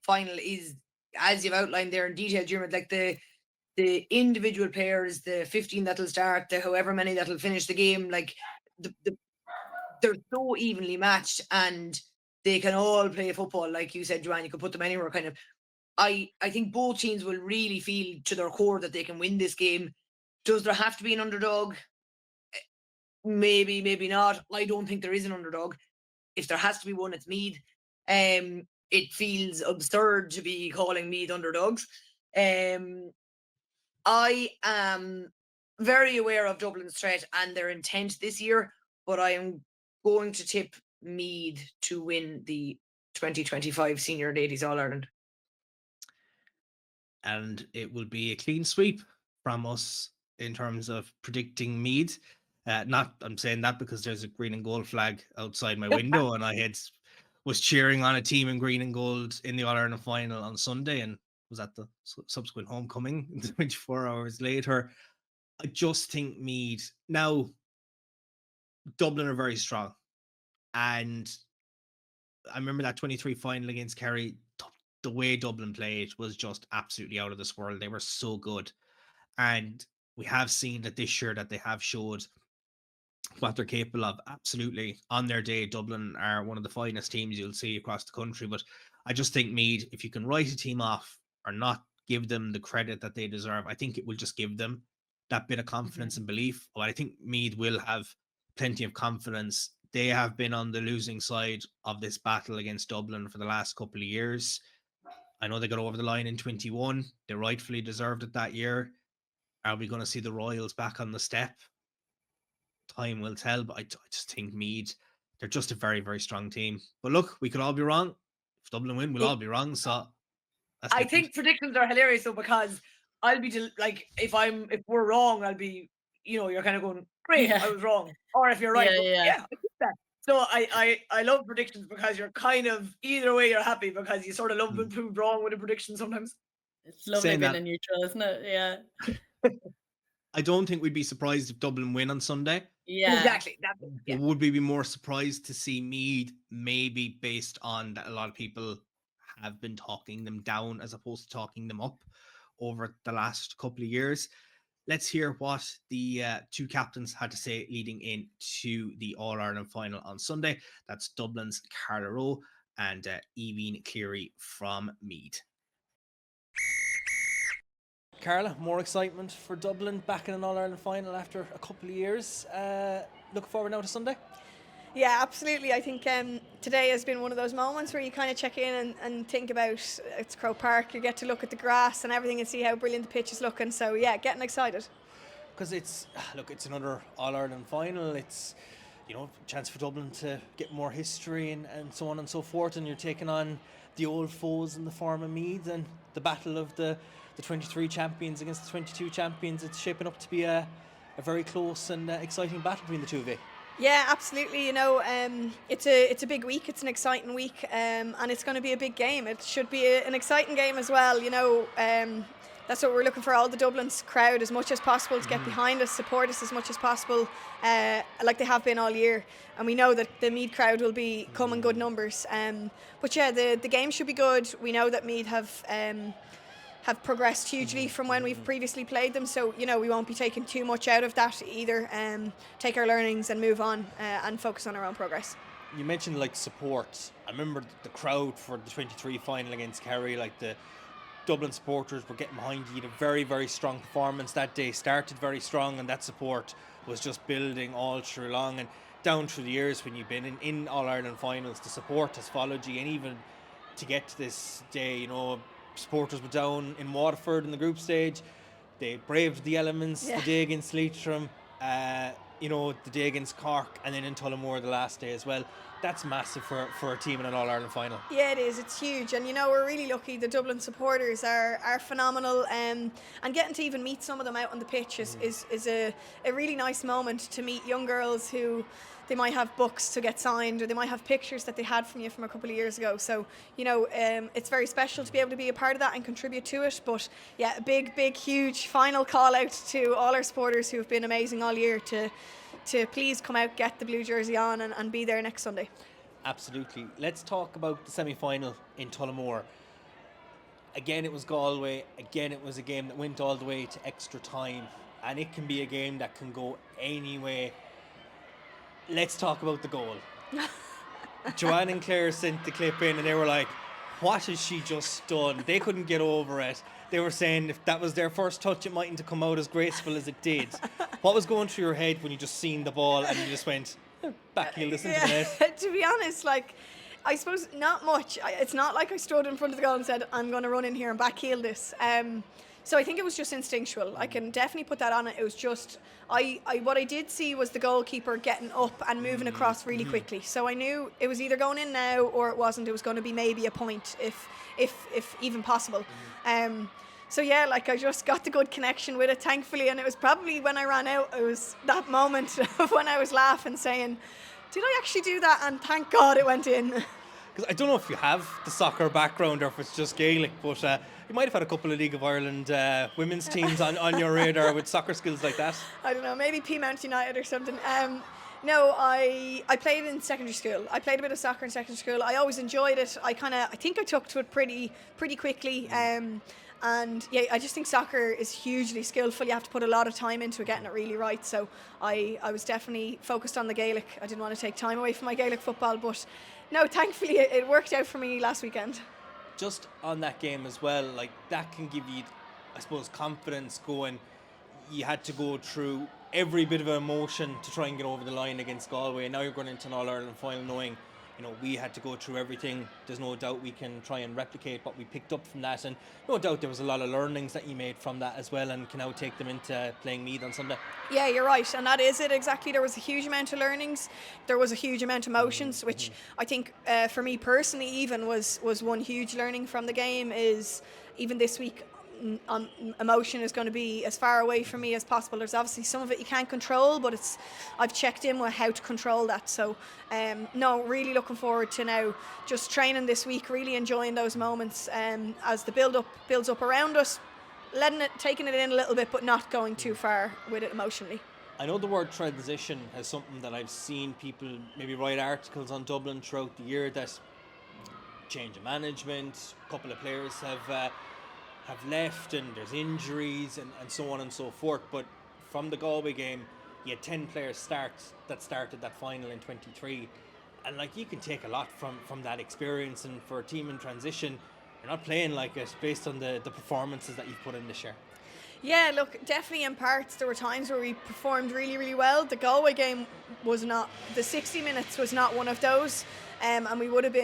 final is, as you've outlined there in detail, Dermot, like the individual players, the 15 that'll start, the however many that'll finish the game, like they're so evenly matched and they can all play football. Like you said, Joanne, you could put them anywhere kind of. I think both teams will really feel to their core that they can win this game. Does there have to be an underdog? Maybe, maybe not. I don't think there is an underdog. If there has to be one, it's Meath. It feels absurd to be calling Meath underdogs. I am very aware of Dublin's threat and their intent this year, but I am going to tip Meath to win the 2025 Senior Ladies All-Ireland. And it will be a clean sweep from us in terms of predicting Meath. I'm saying that because there's a green and gold flag outside my window and I was cheering on a team in green and gold in the All-Ireland final on Sunday and was at the subsequent homecoming 24 hours later. I just think Meath... Now, Dublin are very strong. And I remember that 23 final against Kerry. The way Dublin played was just absolutely out of this world. They were so good. And we have seen that this year that they have showed what they're capable of. Absolutely. On their day, Dublin are one of the finest teams you'll see across the country. But I just think Meath, if you can write a team off or not give them the credit that they deserve, I think it will just give them that bit of confidence and belief. But I think Meath will have plenty of confidence. They have been on the losing side of this battle against Dublin for the last couple of years. I know they got over the line in 21. They rightfully deserved it that year. Are we going to see the Royals back on the step? Time will tell, but I just think Meath, they're just a very, very strong team. But look, we could all be wrong. If Dublin win, we'll all be wrong. So I think predictions are hilarious though, because I'll be if we're wrong, I'll be, you're kind of going, great, I was wrong. Or if you're right, I get that. So I love predictions because you're kind of, either way you're happy, because you sort of love being proved wrong with a prediction sometimes. It's lovely Saying being that- a neutral, isn't it? Yeah. I don't think we'd be surprised if Dublin win on Sunday. Yeah. Exactly. That's it. But Yeah. would we be more surprised to see Meath, maybe based on that a lot of people have been talking them down as opposed to talking them up over the last couple of years? Let's hear what the two captains had to say leading into the All-Ireland final on Sunday. That's Dublin's Carla Rowe and Aoibhín Cleary from Meath. Carla, more excitement for Dublin back in an All-Ireland final after a couple of years. Looking forward now to Sunday? Yeah, absolutely. I think today has been one of those moments where you kind of check in and think about it's Croke Park. You get to look at the grass and everything and see how brilliant the pitch is looking. So yeah, getting excited. Because it's another All-Ireland final. It's, a chance for Dublin to get more history and so on and so forth. And you're taking on the old foes in the form of Meath and the battle of the 23 champions against the 22 champions. It's shaping up to be a very close and exciting battle between the two of you. Yeah, absolutely. It's a big week. It's an exciting week, and it's going to be a big game. It should be an exciting game as well. That's what we're looking for. All the Dublin's crowd as much as possible to get behind us, support us as much as possible, like they have been all year. And we know that the Meath crowd will be come in good numbers. But yeah, the game should be good. We know that Meath have progressed hugely from when we've previously played them, so we won't be taking too much out of that either. Take our learnings and move on and focus on our own progress. You mentioned support. I remember the crowd for the 23 final against Kerry, the Dublin supporters were getting behind you. You had a very, very strong performance that day, started very strong, and that support was just building all through long and down through the years when you've been in All-Ireland finals. The support has followed you, and even to get to this day, supporters were down in Waterford in the group stage. They braved the elements, the day against Leitrim, the day against Cork, and then in Tullamore the last day as well. That's massive for a team in an All-Ireland final. Yeah, it is. It's huge. And, we're really lucky. The Dublin supporters are phenomenal. And getting to even meet some of them out on the pitch is a really nice moment to meet young girls who they might have books to get signed, or they might have pictures that they had from you from a couple of years ago. So, it's very special to be able to be a part of that and contribute to it. But yeah, a big, huge final call out to all our supporters who have been amazing all year to please come out, get the blue jersey on and be there next Sunday. Absolutely. Let's talk about the semi-final in Tullamore. Again, it was Galway. Again, it was a game that went all the way to extra time. And it can be a game that can go any way. Let's talk about the goal. Joanne and Claire sent the clip in and they were like, what has she just done? They couldn't get over it. They were saying if that was their first touch, it mightn't have come out as graceful as it did. What was going through your head when you just seen the ball and you just went, backheel this into the net? To be honest, I suppose not much. It's not like I stood in front of the goal and said, I'm going to run in here and backheel this. So I think it was just instinctual. I can definitely put that on it. It was just, what I did see was the goalkeeper getting up and moving across really quickly. So I knew it was either going in now or it wasn't. It was going to be maybe a point, if even possible. So yeah, I just got the good connection with it, thankfully. And it was probably when I ran out, it was that moment of when I was laughing, saying, did I actually do that? And thank God it went in. Because I don't know if you have the soccer background or if it's just Gaelic, but you might have had a couple of League of Ireland women's teams on your radar with soccer skills like that. I don't know, maybe Peamount United or something. No, I played in secondary school. I played a bit of soccer in secondary school. I always enjoyed it. I think I took to it pretty quickly. And yeah, I just think soccer is hugely skillful. You have to put a lot of time into getting it really right. So I was definitely focused on the Gaelic. I didn't want to take time away from my Gaelic football, but no, thankfully it worked out for me last weekend. Just on that game as well, that can give you, I suppose, confidence going. You had to go through every bit of emotion to try and get over the line against Galway. And now you're going into an All-Ireland final knowing, we had to go through everything. There's no doubt we can try and replicate what we picked up from that. And no doubt there was a lot of learnings that you made from that as well and can now take them into playing Meath on Sunday. Yeah, you're right. And that is it exactly. There was a huge amount of learnings. There was a huge amount of emotions, which I think for me personally even was one huge learning from the game is even this week, emotion is going to be as far away from me as possible. There's obviously some of it you can't control, but I've checked in with how to control that. So no, really looking forward to now just training this week, really enjoying those moments as the builds up around us, taking it in a little bit, but not going too far with it emotionally. I know the word transition is something that I've seen people maybe write articles on Dublin throughout the year, that change of management, a couple of players have left and there's injuries and so on and so forth. But from the Galway game, you had 10 players that started that final in 23. And like, you can take a lot from that experience, and for a team in transition, you're not playing like it based on the performances that you've put in this year. Yeah, look, definitely in parts there were times where we performed really, really well. The Galway game was not, the 60 minutes was not one of those, and we would have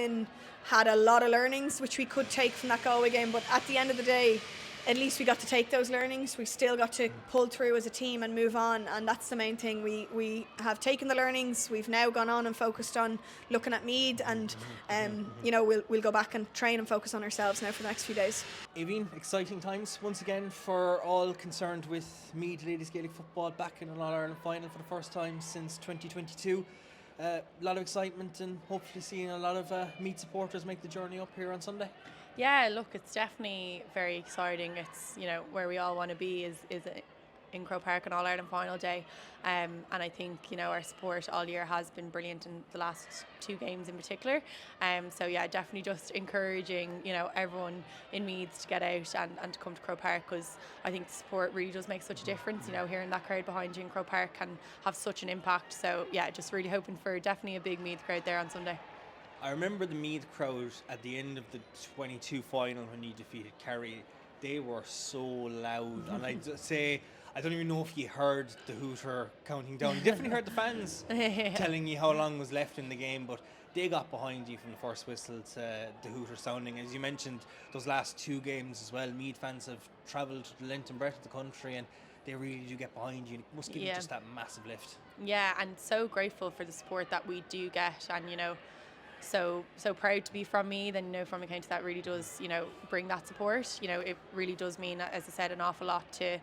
had a lot of learnings which we could take from that Galway game, but at the end of the day, at least we got to take those learnings. We still got to pull through as a team and move on, and that's the main thing. We have taken the learnings. We've now gone on and focused on looking at Meath, and we'll go back and train and focus on ourselves now for the next few days. Aoibhín, exciting times once again for all concerned with Meath ladies Gaelic football, back in an All-Ireland final for the first time since 2022. A lot of excitement, and hopefully seeing a lot of Meath supporters make the journey up here on Sunday. Yeah, look, it's definitely very exciting. It's, where we all want to be is in Croke Park on All-Ireland final day. And I think, our support all year has been brilliant in the last two games in particular. So yeah, definitely just encouraging, everyone in Meath to get out and to come to Croke Park, because I think the support really does make such a difference. Hearing that crowd behind you in Croke Park can have such an impact. So yeah, just really hoping for definitely a big Meath crowd there on Sunday. I remember the Meath crowd at the end of the 22 final when you defeated Kerry. They were so loud, and I'd say, I don't even know if you heard the hooter counting down. You definitely heard the fans telling you how long was left in the game, but they got behind you from the first whistle to the hooter sounding. As you mentioned, those last two games as well, Meath fans have travelled the length and breadth of the country, and they really do get behind you. It must give you just that massive lift. Yeah, and so grateful for the support that we do get, and so proud to be from Meath, and from a county that really does bring that support. It really does mean, as I said, an awful lot to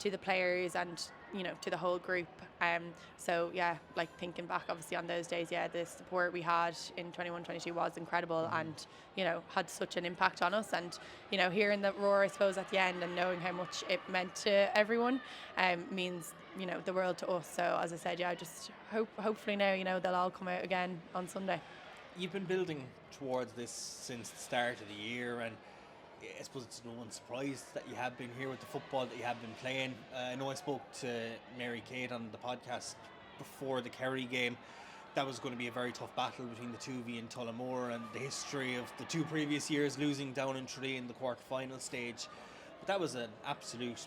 the players and to the whole group. So yeah, like thinking back obviously on those days, the support we had in 21-22 was incredible, and had such an impact on us, and hearing the roar I suppose at the end and knowing how much it meant to everyone means the world to us. So as I said, I just hopefully now they'll all come out again on Sunday. You've been building towards this since the start of the year, and I suppose it's no one's surprise that you have been here with the football that you have been playing. I know I spoke to Mary Kate on the podcast before the Kerry game. That was going to be a very tough battle between the two of you in Tullamore, and the history of the two previous years losing down in Tralee in the quarter-final stage. But that was an absolute,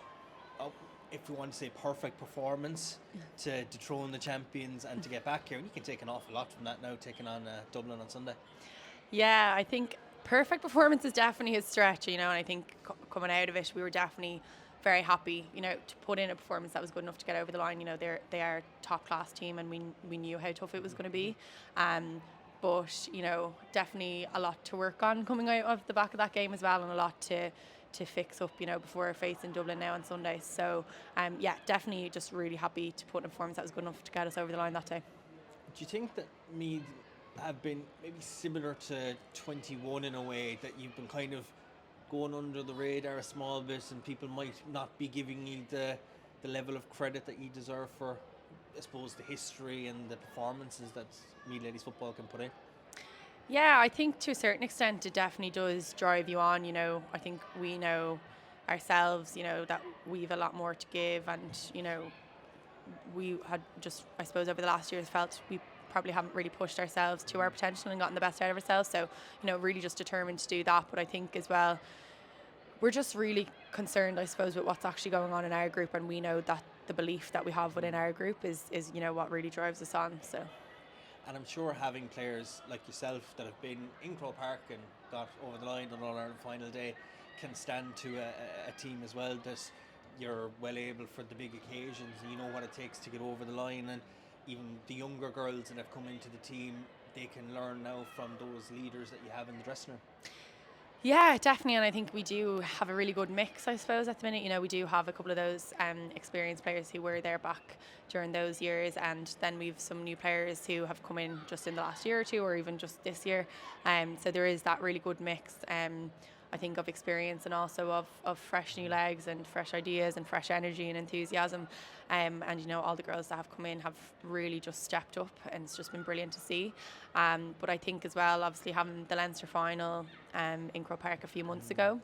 if we want to say, perfect performance to dethrone the champions and to get back here. And you can take an awful lot from that now, taking on Dublin on Sunday. Yeah, I think perfect performance is definitely a stretch, and I think coming out of it, we were definitely very happy, to put in a performance that was good enough to get over the line. They are a top class team, and we knew how tough it was going to be. But definitely a lot to work on coming out of the back of that game as well, and a lot to fix up, before facing Dublin now on Sunday. So definitely just really happy to put in a performance that was good enough to get us over the line that day. Do you think that Meath have been maybe similar to 21 in a way, that you've been kind of going under the radar a small bit, and people might not be giving you the level of credit that you deserve for, I suppose, the history and the performances that Meath ladies football can put in? Yeah, I think to a certain extent it definitely does drive you on. I think we know ourselves, that we've a lot more to give, and we had just, I suppose, over the last years felt we probably haven't really pushed ourselves to our potential and gotten the best out of ourselves. So really just determined to do that. But I think as well, we're just really concerned, I suppose, with what's actually going on in our group, and we know that the belief that we have within our group is what really drives us on. So. And I'm sure having players like yourself that have been in Croke Park and got over the line on All-Ireland final day can stand to a team as well, that you're well able for the big occasions, and you know what it takes to get over the line. And even the younger girls that have come into the team, they can learn now from those leaders that you have in the dressing room. Yeah, definitely, and I think we do have a really good mix, I suppose, at the minute. You know, we do have a couple of those experienced players who were there back during those years, and then we've some new players who have come in just in the last year or two, or even just this year. So there is that really good mix. I think of experience and also of fresh new legs and fresh ideas and fresh energy and enthusiasm. And you know, all the girls that have come in have really just stepped up, and it's just been brilliant to see. But I think as well, obviously having the Leinster final in Croke Park a few months ago,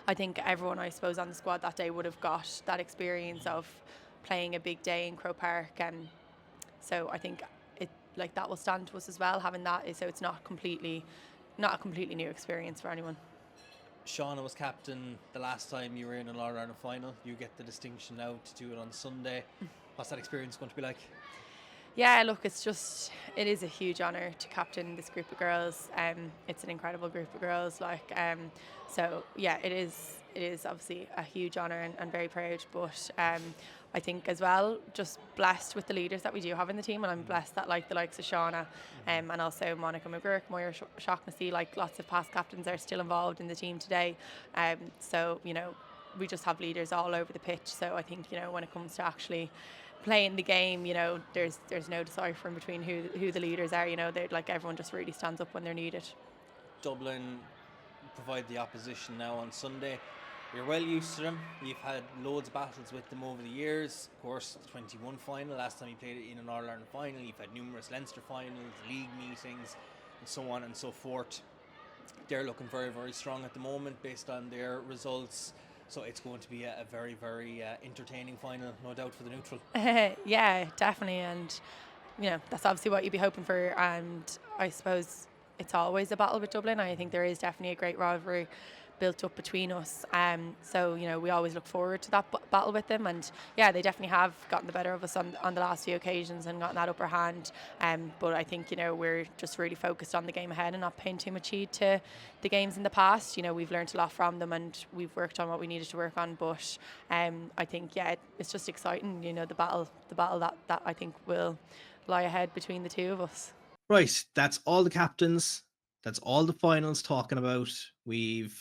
I think everyone, I suppose, on the squad that day would have got that experience of playing a big day in Croke Park. So I think it like that will stand to us as well, having that, so it's not a completely new experience for anyone. Shauna was captain the last time you were in an All-Ireland final. You get the distinction now to do it on Sunday. What's that experience going to be like? Yeah, look, it is a huge honour to captain this group of girls. It's an incredible group of girls. So yeah, it is obviously a huge honour and very proud. But I think as well, just blessed with the leaders that we do have in the team, and I'm blessed that like the likes of Shauna and also Monica McGurk, Moira Shaughnessy, like lots of past captains are still involved in the team today. So you know, we just have leaders all over the pitch. So I think, you know, when it comes to actually playing the game, you know, there's no deciphering between who the leaders are. You know, they're like, everyone just really stands up when they're needed. Dublin provide the opposition now on Sunday. You're well used to them. You've had loads of battles with them over the years. Of course, the 21 final, last time you played it in an All-Ireland final. You've had numerous Leinster finals, league meetings, and so on and so forth. They're looking very, very strong at the moment based on their results. So it's going to be a very, very entertaining final, no doubt, for the neutral. Yeah, definitely. And, you know, that's obviously what you'd be hoping for. And I suppose it's always a battle with Dublin. I think there is definitely a great rivalry built up between us. So, you know, we always look forward to that battle with them. And yeah, they definitely have gotten the better of us on the last few occasions and gotten that upper hand. But I think, you know, we're just really focused on the game ahead and not paying too much heed to the games in the past. You know, we've learned a lot from them and we've worked on what we needed to work on. But I think, yeah, it's just exciting, you know, the battle that I think will lie ahead between the two of us. Right, that's all the captains. That's all the finals talking about. We've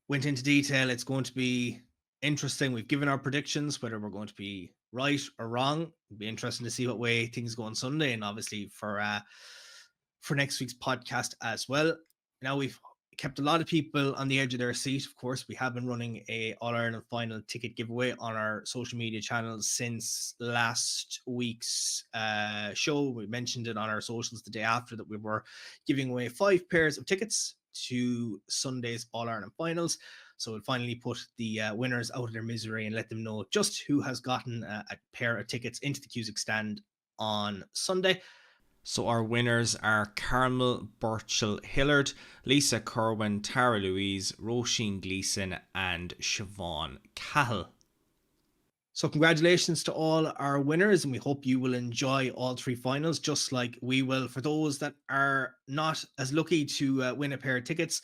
went into detail. It's going to be interesting. We've given our predictions, whether we're going to be right or wrong. It'll be interesting to see what way things go on Sunday, and obviously for next week's podcast as well. Now, we've kept a lot of people on the edge of their seat. Of course, we have been running a All-Ireland final ticket giveaway on our social media channels since last week's show. We mentioned it on our socials the day after that we were giving away 5 pairs of tickets to Sunday's All-Ireland finals. So we'll finally put the winners out of their misery and let them know just who has gotten a pair of tickets into the Cusack stand on Sunday. So our winners are Carmel Burchell-Hillard, Lisa Kerwin, Tara Louise, Roisin Gleeson and Siobhan Cahill. So congratulations to all our winners, and we hope you will enjoy all 3 finals just like we will. For those that are not as lucky to win a pair of tickets,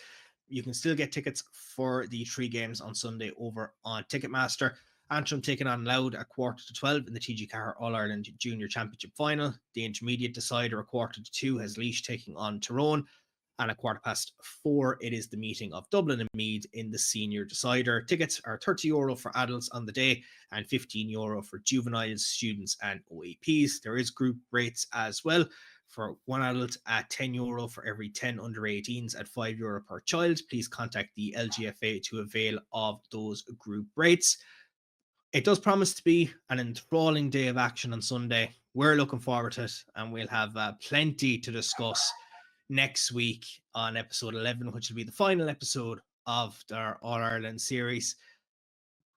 you can still get tickets for the 3 games on Sunday over on Ticketmaster. Antrim taking on Louth at 11:45 in the TG Carr All-Ireland Junior Championship Final. The intermediate decider at 2:45 has Laois taking on Tyrone. And at 4:15, it is the meeting of Dublin and Meath in the senior decider. Tickets are €30 for adults on the day and €15 for juveniles, students and OAPs. There is group rates as well. For one adult at €10 for every 10 under 18s at €5 per child. Please contact the LGFA to avail of those group rates. It does promise to be an enthralling day of action on Sunday. We're looking forward to it, and we'll have plenty to discuss next week on episode 11, which will be the final episode of our All-Ireland series.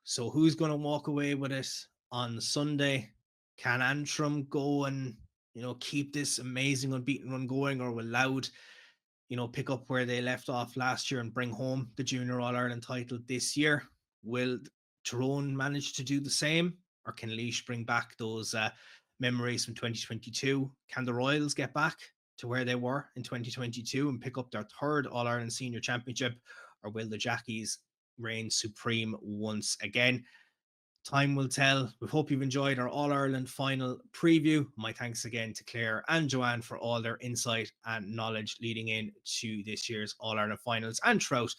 So who's going to walk away with it on Sunday? Can Antrim go and, you know, keep this amazing unbeaten run going, or will Louth, you know, pick up where they left off last year and bring home the Junior All-Ireland title this year? Will Tyrone manage to do the same, or can Laois bring back those memories from 2022? Can the Royals get back to where they were in 2022 and pick up their 3rd All-Ireland Senior Championship, or will the Jackies reign supreme once again? time will tell. We hope you've enjoyed our All-Ireland final preview. My thanks again to Clare and Joanne for all their insight and knowledge leading in to this year's All-Ireland finals and throughout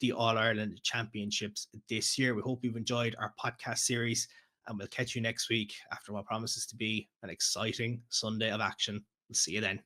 the All-Ireland Championships this year. We hope you've enjoyed our podcast series, and we'll catch you next week after what promises to be an exciting Sunday of action. We'll see you then.